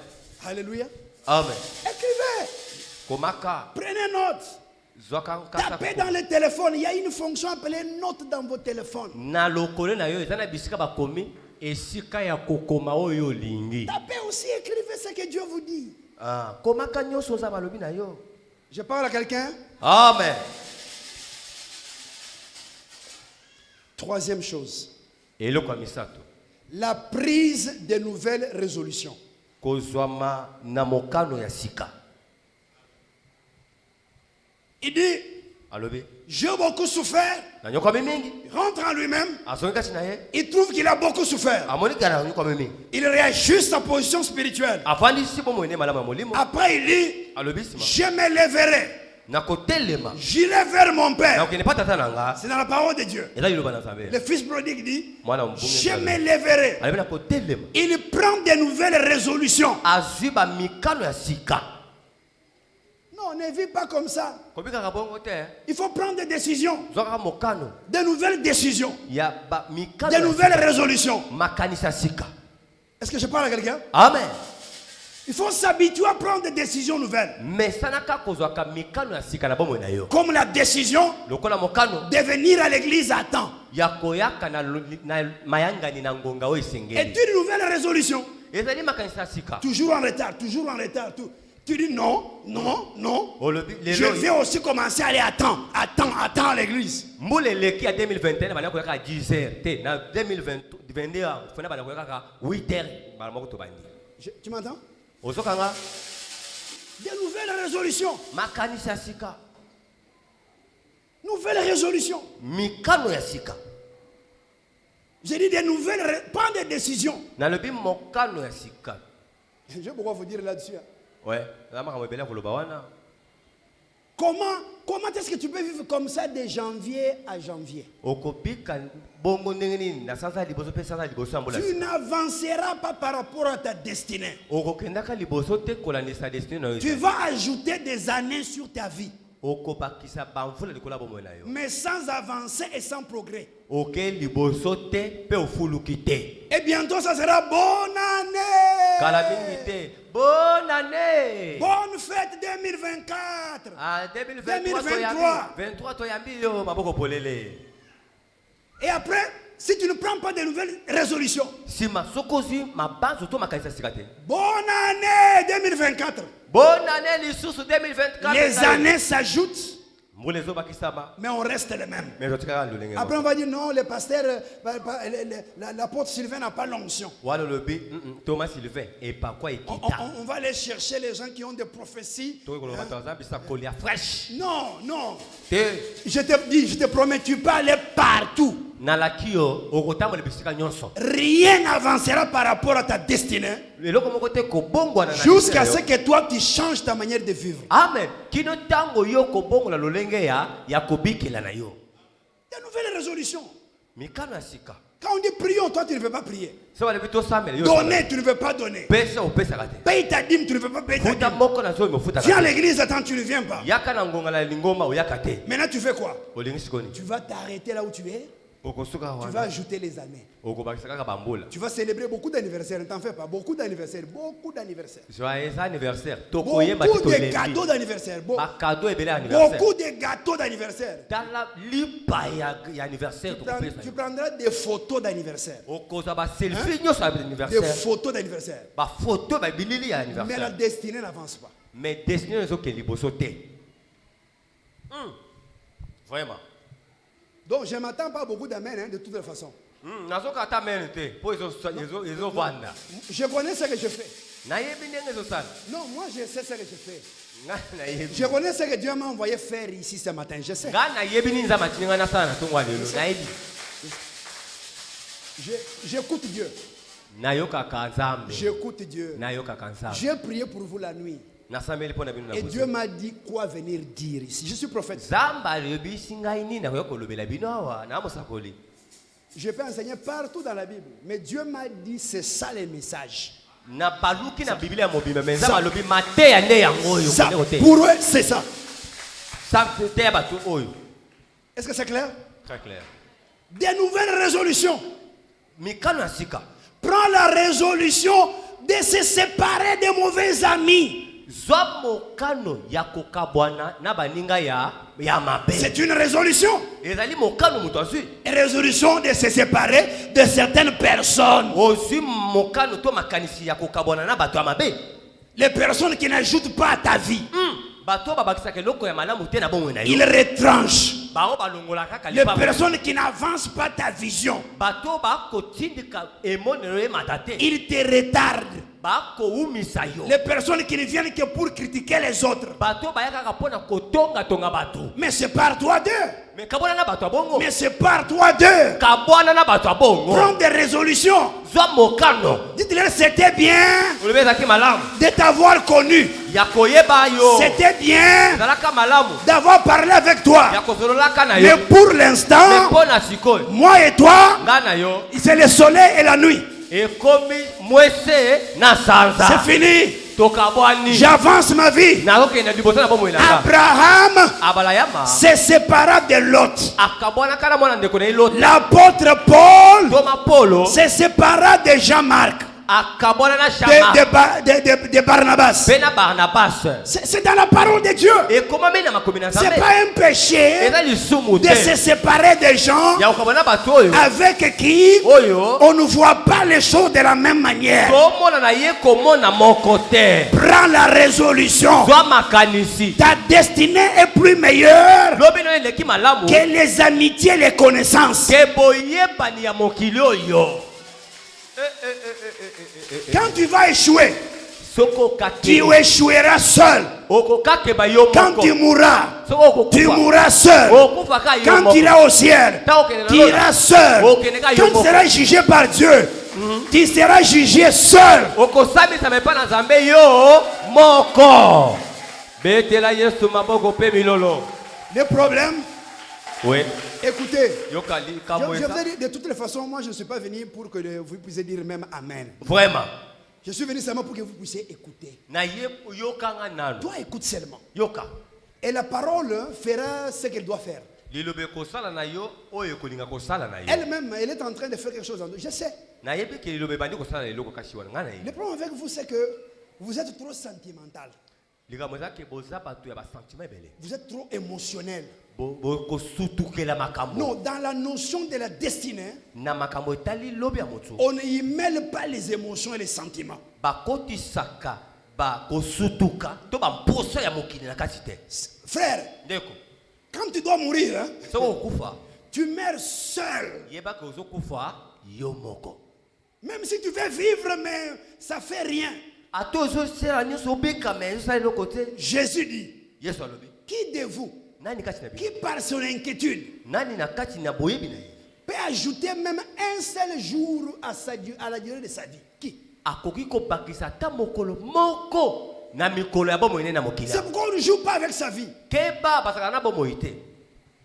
Alléluia. Amen. Écrivez. Prenez note. Tapez dans le téléphone. Il y a une fonction appelée note dans vos téléphones. Tapez aussi, écrivez ce que Dieu vous dit. Je parle à quelqu'un. Amen. Troisième chose. La prise de nouvelles résolutions. Il dit, j'ai beaucoup souffert. Il rentre en lui-même. Il trouve qu'il a beaucoup souffert. Il réajuste sa position spirituelle. Après, il dit, je me lèverai. J'irai vers mon Père. C'est dans la parole de Dieu. Le fils prodigue dit, je me lèverai. Il prend de nouvelles résolutions. Non, ne vis pas comme ça. Il faut prendre des décisions. De nouvelles décisions. De nouvelles résolutions. Est-ce que je parle à quelqu'un? Amen. Il faut s'habituer à prendre des décisions nouvelles. Comme la décision de venir à l'église à temps. Et une nouvelle résolution. Toujours en retard, toujours en retard. Tu dis non, non, non. Je vais aussi commencer à aller à temps à l'église. Tu m'entends? Des nouvelles résolutions. Nouvelles résolutions. J'ai dit des nouvelles. Prends des décisions. Je vais pouvoir vous dire là-dessus. Ouais. Comment est-ce que tu peux vivre comme ça de janvier à janvier? Tu n'avanceras pas par rapport à ta destinée. Tu vas ajouter des années sur ta vie. Mais sans avancer et sans progrès. Et bientôt ça sera bonne année. Bonne année. Bonne fête 2024. 2023. Et après, si tu ne prends pas de nouvelles résolutions. Bonne année 2024. Bonne année 2024. Les années s'ajoutent. Mais on reste les mêmes. Après on va dire non, le pasteur, l'apôtre Sylvain n'a pas l'onction. On va aller chercher les gens qui ont des prophéties. Non, non. Je te dis, je te promets, tu peux aller partout. Rien n'avancera par rapport à ta destinée jusqu'à ce que toi tu changes ta manière de vivre. Amen. Des nouvelles résolutions. Quand on dit prions, toi tu ne veux pas prier. Donner, tu ne veux pas donner. Paye ta dîme, tu ne veux pas payer ta dîme. Viens à l'église, attends, tu ne viens pas. Maintenant tu fais quoi? Tu vas t'arrêter là où tu es. Tu vas ajouter les années. Tu vas célébrer beaucoup d'anniversaires. Ne t'en fais pas. Beaucoup d'anniversaires. Beaucoup d'anniversaires. Beaucoup de cadeaux d'anniversaire. Beaucoup de gâteaux d'anniversaire. Tu prendras des photos d'anniversaire. Des photos d'anniversaire. Mais la destinée n'avance pas. Vraiment. Donc je ne m'attends pas à beaucoup d'amen de toutes les façons. Je connais ce que je fais. Non, moi je sais ce que je fais. Je connais ce que Dieu m'a envoyé faire ici ce matin. Je sais. J'écoute Dieu. J'écoute Dieu. J'ai prié pour vous la nuit. Et Dieu m'a dit quoi venir dire ici. Je suis prophète. Je peux enseigner partout dans la Bible. Mais Dieu m'a dit c'est ça le message. Ça, pour eux, c'est ça. Est-ce que c'est clair? Très clair. Des nouvelles résolutions. Prends la résolution de se séparer des mauvais amis. C'est une résolution. Une résolution de se séparer de certaines personnes. Les personnes qui n'ajoutent pas à ta vie. Ils retranchent. Les personnes qui n'avancent pas ta vision. Ils te retardent. Les personnes qui ne viennent que pour critiquer les autres. Mais c'est par toi d'eux. Mais c'est par toi d'eux. Prends des résolutions. Dites-leur c'était bien de t'avoir connu. C'était bien d'avoir parlé avec toi. Mais pour l'instant, moi et toi, c'est le soleil et la nuit. C'est fini. J'avance ma vie. Abraham se sépara de Lot. L'apôtre Paul se sépara de Jean-Marc. De Barnabas. C'est dans la parole de Dieu. C'est pas un péché de se séparer des gens avec qui on ne voit pas les choses de la même manière. Prends la résolution. Ta destinée est plus meilleure que les amitiés et les connaissances. Quand tu vas échouer, tu échoueras seul. Quand tu mourras seul. Quand tu iras au ciel, tu iras seul. Quand tu seras jugé par Dieu, tu seras jugé seul. Le problème, oui. Écoutez, je vous ai dit, de toutes les façons, moi je ne suis pas venu pour que vous puissiez dire même Amen. Vraiment. Je suis venu seulement pour que vous puissiez écouter. Toi, écoute seulement. Et la parole fera ce qu'elle doit faire. Elle-même, elle est en train de faire quelque chose. Je sais. Le problème avec vous, c'est que vous êtes trop sentimental. Vous êtes trop émotionnel. Non, dans la notion de la destinée, on n'y mêle pas les émotions et les sentiments. Frère, Quand tu dois mourir, hein, tu meurs seul. Même si tu veux vivre, mais ça ne fait rien. Jésus dit, qui de vous, qui par son inquiétude, peut ajouter même un seul jour à la durée de sa vie? Qui? C'est pourquoi on ne joue pas avec sa vie.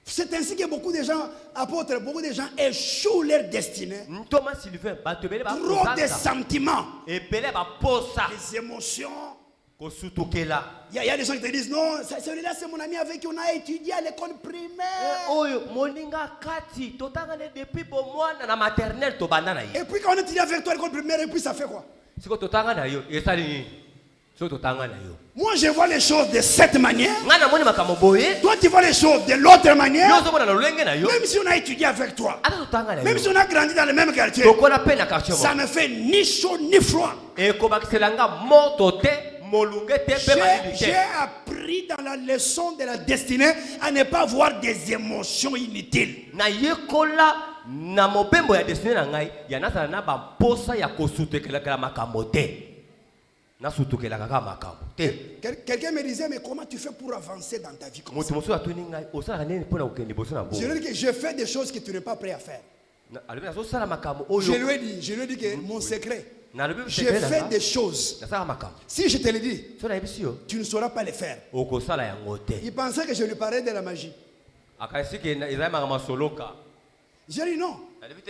C'est ainsi que beaucoup de gens, apôtres, beaucoup de gens échouent leur destinée. Trop de sentiments, des émotions. Il y a des gens qui te disent non, celui-là c'est mon ami avec qui on a étudié à l'école primaire. Et puis quand on étudie avec toi à l'école primaire, et puis ça fait quoi? Moi je vois les choses de cette manière. Toi tu vois les choses de l'autre manière. Même si on a étudié avec toi, même si on a grandi dans le même quartier, ça me fait ni chaud ni froid. J'ai appris dans la leçon de la destinée à ne pas avoir des émotions inutiles. Quelqu'un me disait, mais comment tu fais pour avancer dans ta vie comme ça? Je fais des choses que tu n'es pas prêt à faire. Je lui ai dit que mon secret, je fais des choses. Si je te le dis, tu ne sauras pas les faire. Il pensait que je lui parlais de la magie. Je lui ai dit non.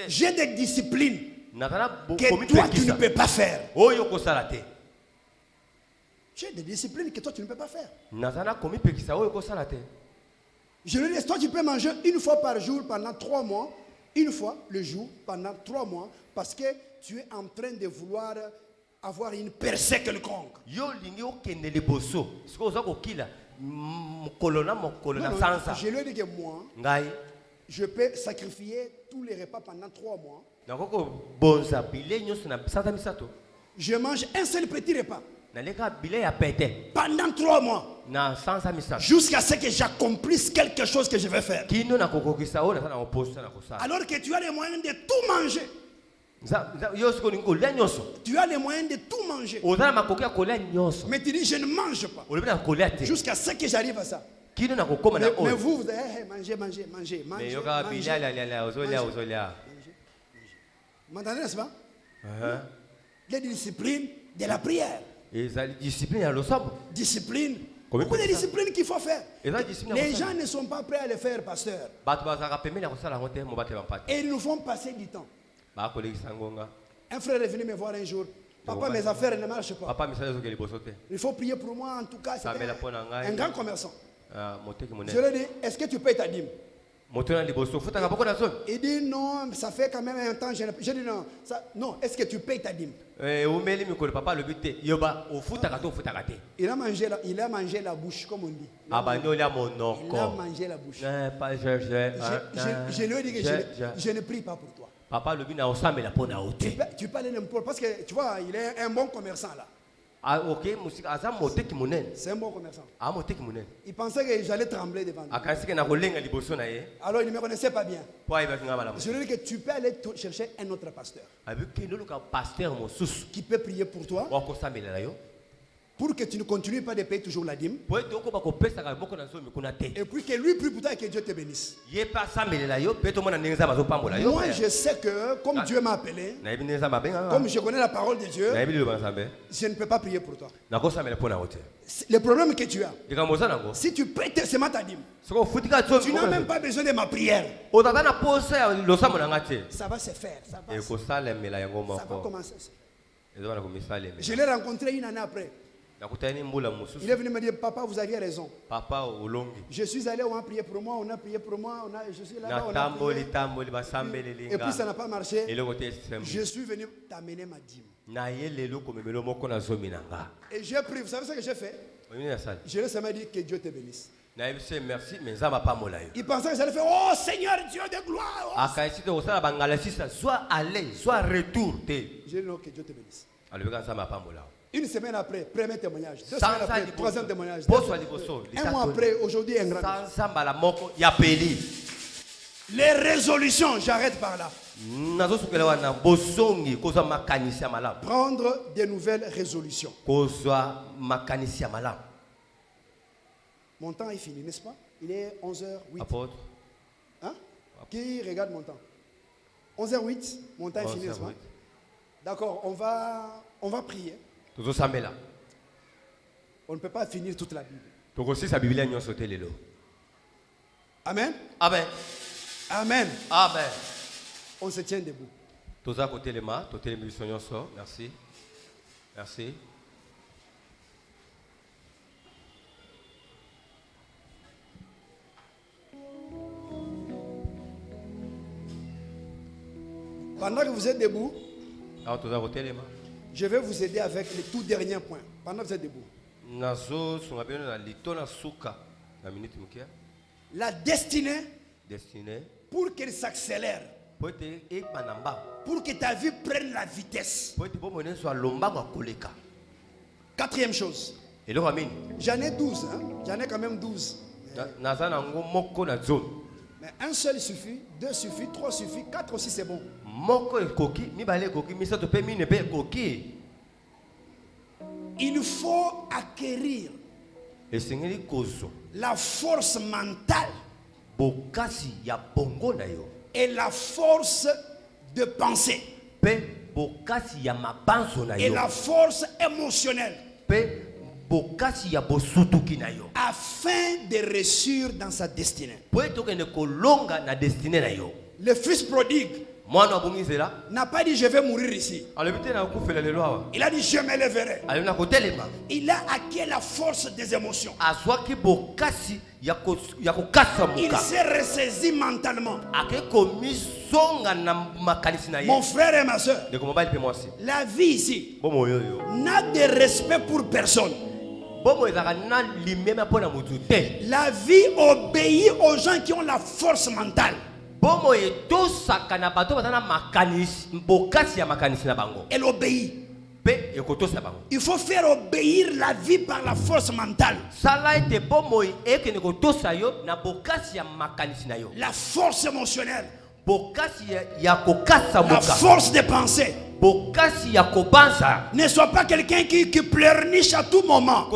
J'ai des disciplines que toi tu ne peux pas faire. J'ai des disciplines que toi tu ne peux pas faire. Je lui ai dit, toi tu peux manger une fois par jour pendant 3 mois. Une fois le jour pendant 3 mois. Parce que tu es en train de vouloir avoir une percée quelconque. Je lui ai dit que moi, je peux sacrifier tous les repas pendant 3 mois. Je mange un seul petit repas pendant 3 mois. Jusqu'à ce que j'accomplisse quelque chose que je vais faire. Alors que tu as les moyens de tout manger. Tu as les moyens de tout manger. Mais tu dis je ne mange pas. Jusqu'à ce que j'arrive à ça. Mais vous, vous allez manger. M'entendez, n'est-ce pas? Les disciplines de la prière. Discipline. Beaucoup de disciplines qu'il faut faire. Les gens ne sont pas prêts à le faire, pasteur. Et ils nous font passer du temps. Un frère est venu me voir un jour. Papa, mes affaires ne marchent pas. Il faut prier pour moi. En tout cas, c'est un grand commerçant. Je lui ai dit, est-ce que tu payes ta dîme? Il dit non, ça fait quand même un temps. Je dis non, non, est-ce que tu payes ta dîme? Il a mangé la bouche, comme on dit. Il a mangé la bouche. Je lui ai dit que je ne prie pas pour toi. Tu peux aller n'importe, parce que tu vois, il est un bon commerçant là. C'est un bon commerçant. Il pensait que j'allais trembler devant lui. Alors il ne me connaissait pas bien. Je lui ai dit que tu peux aller chercher un autre pasteur qui peut prier pour toi, pour que tu ne continues pas de payer toujours la dîme. Et puis que lui prie pour toi et que Dieu te bénisse. Moi je sais que comme Dieu m'a appelé, comme je connais la parole de Dieu, je ne peux pas prier pour toi. Le problème que tu as, si tu payes seulement ta dîme, tu n'as même pas besoin de ma prière. Ça va se faire. Ça va commencer. Je l'ai rencontré une année après. Il est venu me dire, papa, vous aviez raison. Je suis allé, on a prié pour moi, je suis là-bas, on a prié. Et puis ça n'a pas marché. Je suis venu t'amener ma dîme. Et j'ai pris, vous savez ce que j'ai fait? Je lui ai seulement dit que Dieu te bénisse. Il pensait que j'allais faire, oh Seigneur Dieu de gloire. Oh. Soit aller, soit retour. J'ai dit non, que Dieu te bénisse. Une semaine après, premier témoignage. 2 semaines après, troisième témoignage. 1 mois après, aujourd'hui, un grand. Les résolutions, j'arrête par là. Prendre des nouvelles résolutions. Mon temps est fini, n'est-ce pas? Il est 11h08. Hein? Qui regarde mon temps? 11h08, mon temps est fini, n'est-ce pas? D'accord, on va prier. On ne peut pas finir toute la Bible. Amen. Amen. Amen. Amen. On se tient debout. Merci. Merci. Pendant que vous êtes debout, je vais vous aider avec le tout dernier point. Pendant que vous êtes debout. La destinée, pour qu'elle s'accélère, pour que ta vie prenne la vitesse. 4e chose. J'en ai 12. Hein? J'en ai quand même 12. Mais un seul suffit, 2 suffit, 3 suffit, 4 aussi c'est bon. Il faut acquérir la force mentale et la force de penser et la force émotionnelle afin de réussir dans sa destinée. Le fils prodigue n'a pas dit je vais mourir ici. Il a dit je m'élèverai. Il a acquis la force des émotions. Il s'est ressaisi mentalement. Mon frère et ma soeur, la vie ici n'a de respect pour personne. La vie obéit aux gens qui ont la force mentale. Elle obéit. Il faut faire obéir la vie par la force mentale. La force émotionnelle. La force de penser. Ne sois pas quelqu'un qui pleurniche à tout moment.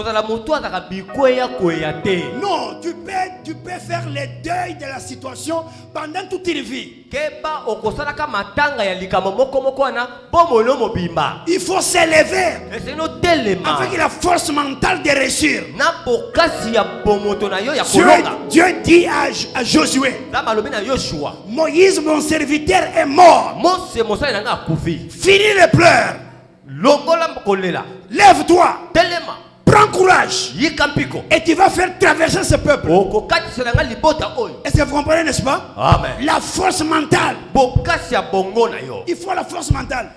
Non, tu peux faire le deuil de la situation pendant toute une vie. Il faut s'élever avec la force mentale de réussir. Dieu dit à Josué, Moïse mon serviteur est mort. Finis les pleurs. Lève-toi. Prends courage. Et tu vas faire traverser ce peuple. Est-ce que vous comprenez, n'est-ce pas? Amen. La force mentale. Il faut la force mentale.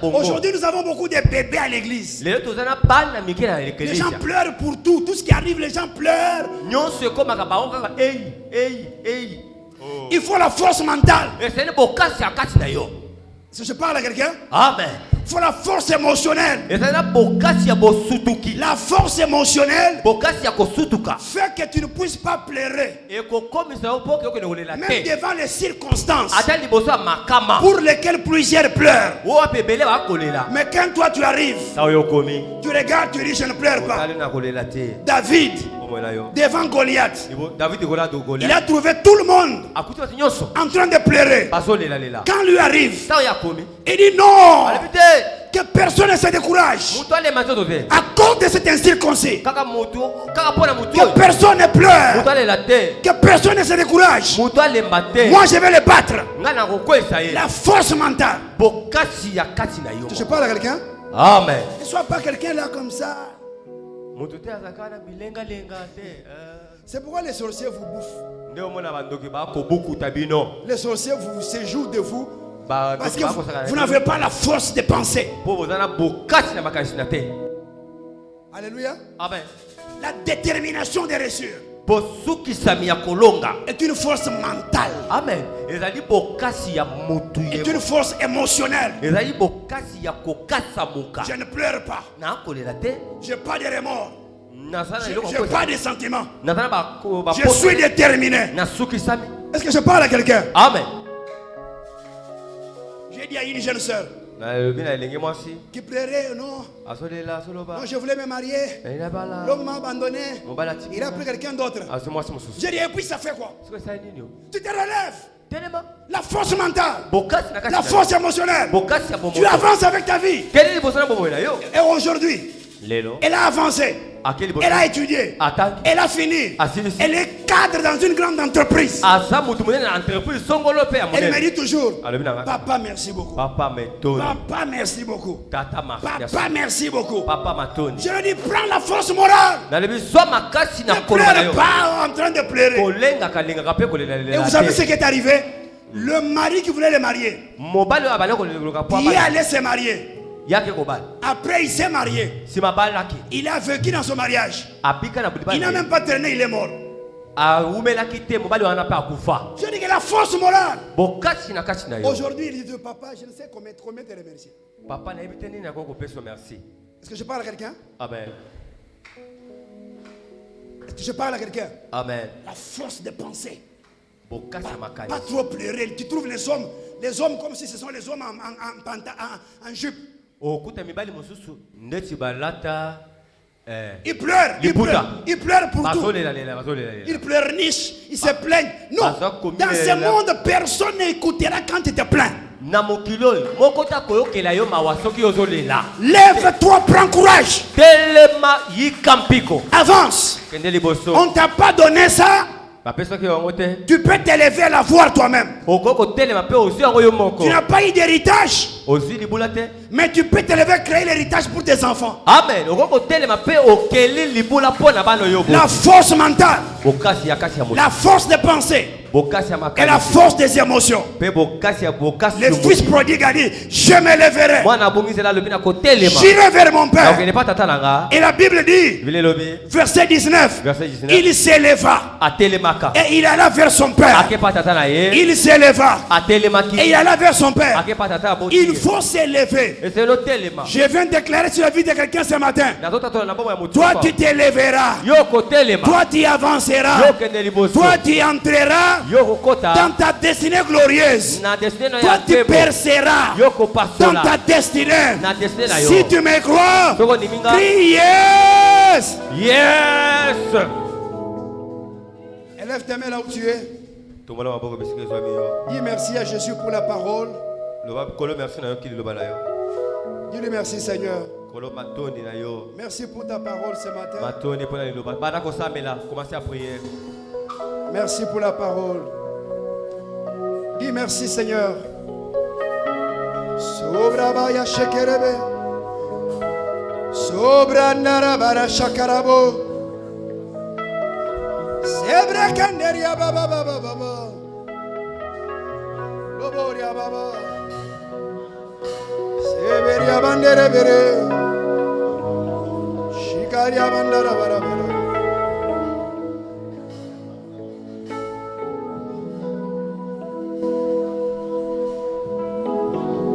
Aujourd'hui, nous avons beaucoup de bébés à l'église. Les gens pleurent pour tout. Tout ce qui arrive, les gens pleurent. Il faut la force mentale. Si je parle à quelqu'un, Amen. Il faut la force émotionnelle. La force émotionnelle fait que tu ne puisses pas pleurer. Même devant les circonstances pour lesquelles plusieurs pleurent. Mais quand toi tu arrives, tu regardes, tu dis je ne pleure pas. David, devant Goliath, il a trouvé tout le monde en train de pleurer. Quand lui arrive, il dit non, que personne ne se décourage à cause de cet incirconcis. Que personne ne pleure, que personne ne se décourage. Moi je vais le battre. La force mentale. Je parle à quelqu'un. Amen. Ne sois pas quelqu'un là comme ça. C'est pourquoi les sorciers vous bouffent. Les sorciers vous séjournent de vous. Parce que vous n'avez pas la force de penser. Alléluia. Amen. La détermination de réussir. est une force mentale. Amen. Est une force émotionnelle. Je ne pleure pas. Je n'ai pas de remords. Je n'ai pas de sentiments. Je suis déterminé. Est-ce que je parle à quelqu'un? Amen. J'ai dit à une jeune sœur qui pleurait, non, je voulais me marier. L'homme m'a abandonné. Il a pris quelqu'un d'autre. J'ai dit, et puis ça fait quoi? Tu te relèves. La force mentale, la force émotionnelle. Tu avances avec ta vie. Et aujourd'hui, elle a avancé. Elle a étudié. Elle a fini. Elle est cadre dans une grande entreprise. Elle me dit toujours, papa merci beaucoup. Papa merci beaucoup. Papa merci beaucoup. Je lui dis, prends la force morale. Ne pleure pas en train de pleurer. Et vous savez ce qui est arrivé? Le mari qui voulait le marier, il est allé se marier. Après il s'est marié. Il a vécu dans son mariage. Il n'a même pas traîné, il est mort. Je dis que la force morale. Aujourd'hui il dit, papa, je ne sais combien te remercier. Est-ce que je parle à quelqu'un? Amen. Est-ce que je parle à quelqu'un? Amen. La force de penser. Pas trop pleurer. Tu trouves les hommes comme si ce sont les hommes en jupe. Il pleure pour tout. Il pleurniche, il se plaigne. Non, dans ce monde, personne n'écoutera quand tu te plains. Lève-toi, prends courage. Avance. On ne t'a pas donné ça. Tu peux t'élever à la voir toi-même. Tu n'as pas eu d'héritage, mais tu peux t'élever, créer l'héritage pour tes enfants. Amen. La force mentale, la force de penser et la force des émotions. Le fils prodigue a dit, je me lèverai, j'irai vers mon père. Et la Bible dit, verset 19, il s'éleva et il alla vers son père. Il s'éleva et il alla vers son père. Il faut s'élever. Je viens de déclarer sur la vie de quelqu'un ce matin. Toi tu t'élèveras, toi tu avanceras, toi tu entreras dans ta destinée glorieuse. Toi tu perceras dans ta destinée. Si tu me crois, crie yes. Yes. Élève tes mains là où tu es. Dis merci à Jésus pour la parole. Dis-lui merci Seigneur. Merci pour ta parole ce matin. Merci pour la parole. Dis merci Seigneur. Sobra baya shekerebe. Sobra narabara shakarabo. Sebra kanderia baba baba baba. Loboria baba. Seberia bandere bere. Shikaria bandara bara bara.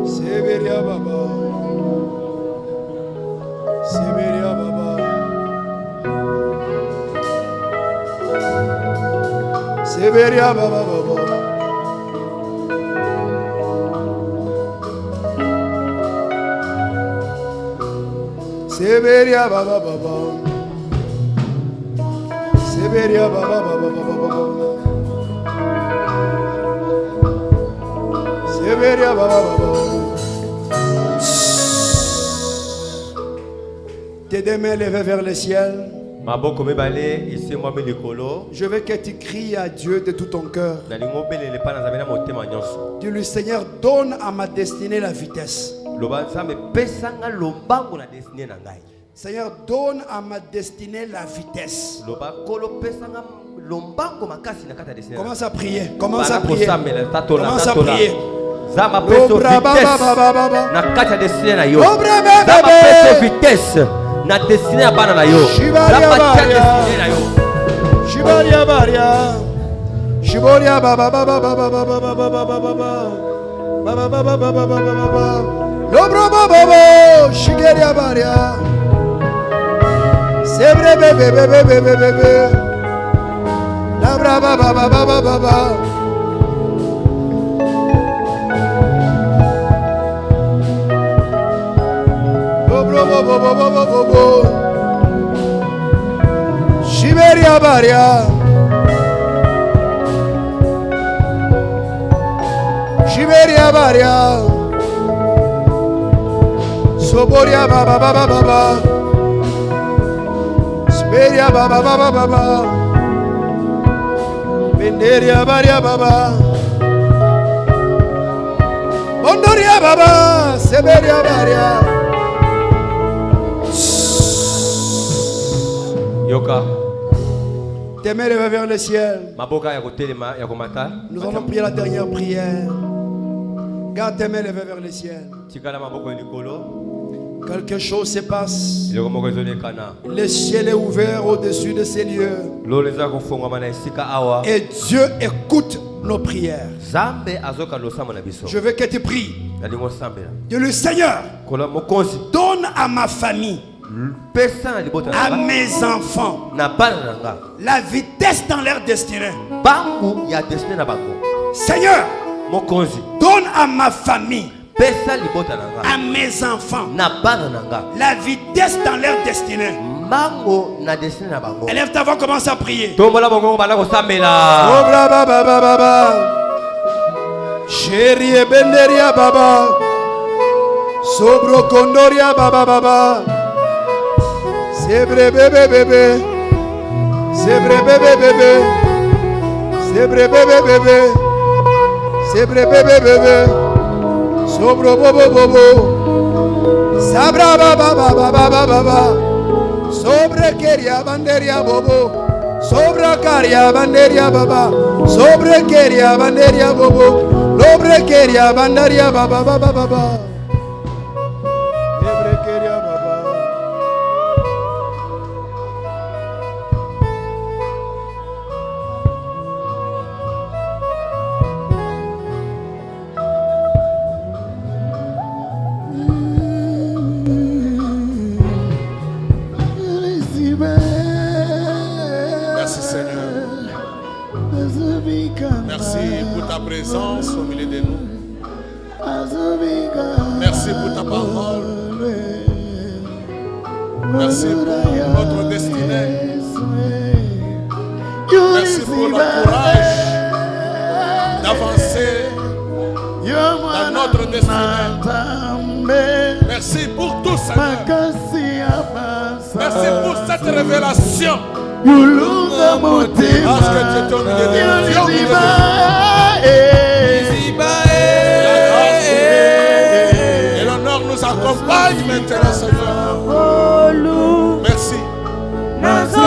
Seberia baba. Seberia baba. Seberia baba baba. Seberia baba baba. Seberia baba baba baba. Seberia baba baba. Tes deux mains levées vers le ciel. Je veux que tu cries à Dieu de tout ton cœur. Dis-lui, Seigneur, donne à ma destinée la vitesse. Seigneur, donne à ma destinée la vitesse. Commence à prier. Commence à prier. Commence à prier. vitesse na destinée ya bana na yo. Shibaria baria. Shiboria baba baba baba baba baba baba baba. Baba baba baba baba baba. Lobro baba shigeria baria. Sebre bebe bebe bebe bebe. Labra baba baba baba baba. Lobro baba baba baba baba. Shiberia baria. Shiberia baria. Soboria baba baba baba. Speria baba baba baba. Benderia baria baba. Bondoria baba. Seberia baria. Yoka. Tes mains levées vers le ciel. Nous allons prier la dernière prière. Garde tes mains levées vers le ciel. Quelque chose se passe. Le ciel est ouvert au-dessus de ces lieux. Et Dieu écoute nos prières. Je veux que tu pries. Dieu le Seigneur, donne à ma famille, à mes enfants, la vitesse dans leur destinée. Seigneur, donne à ma famille, à mes enfants, la vitesse dans leur destinée. Élève ta voix, commence à prier. Chérie et benderia baba, sobro kondoria baba baba. Sebre bébé bébé, sebre bébé bébé, sebre bébé bébé, sebre bébé bébé, sobro bobo bobo, sabra baba baba baba baba, sobre keria banderia bobo, sobra karia banderia baba, sobre keria banderia bobo, lobre keria banderia baba baba baba. Présence au milieu de nous. Merci pour ta parole. Merci pour notre destinée. Merci pour le courage d'avancer dans notre destinée. Merci pour tout ça. Merci pour cette révélation. Parce que tu es au milieu de nous. Et l'honneur nous accompagne maintenant, Seigneur. Merci. Merci.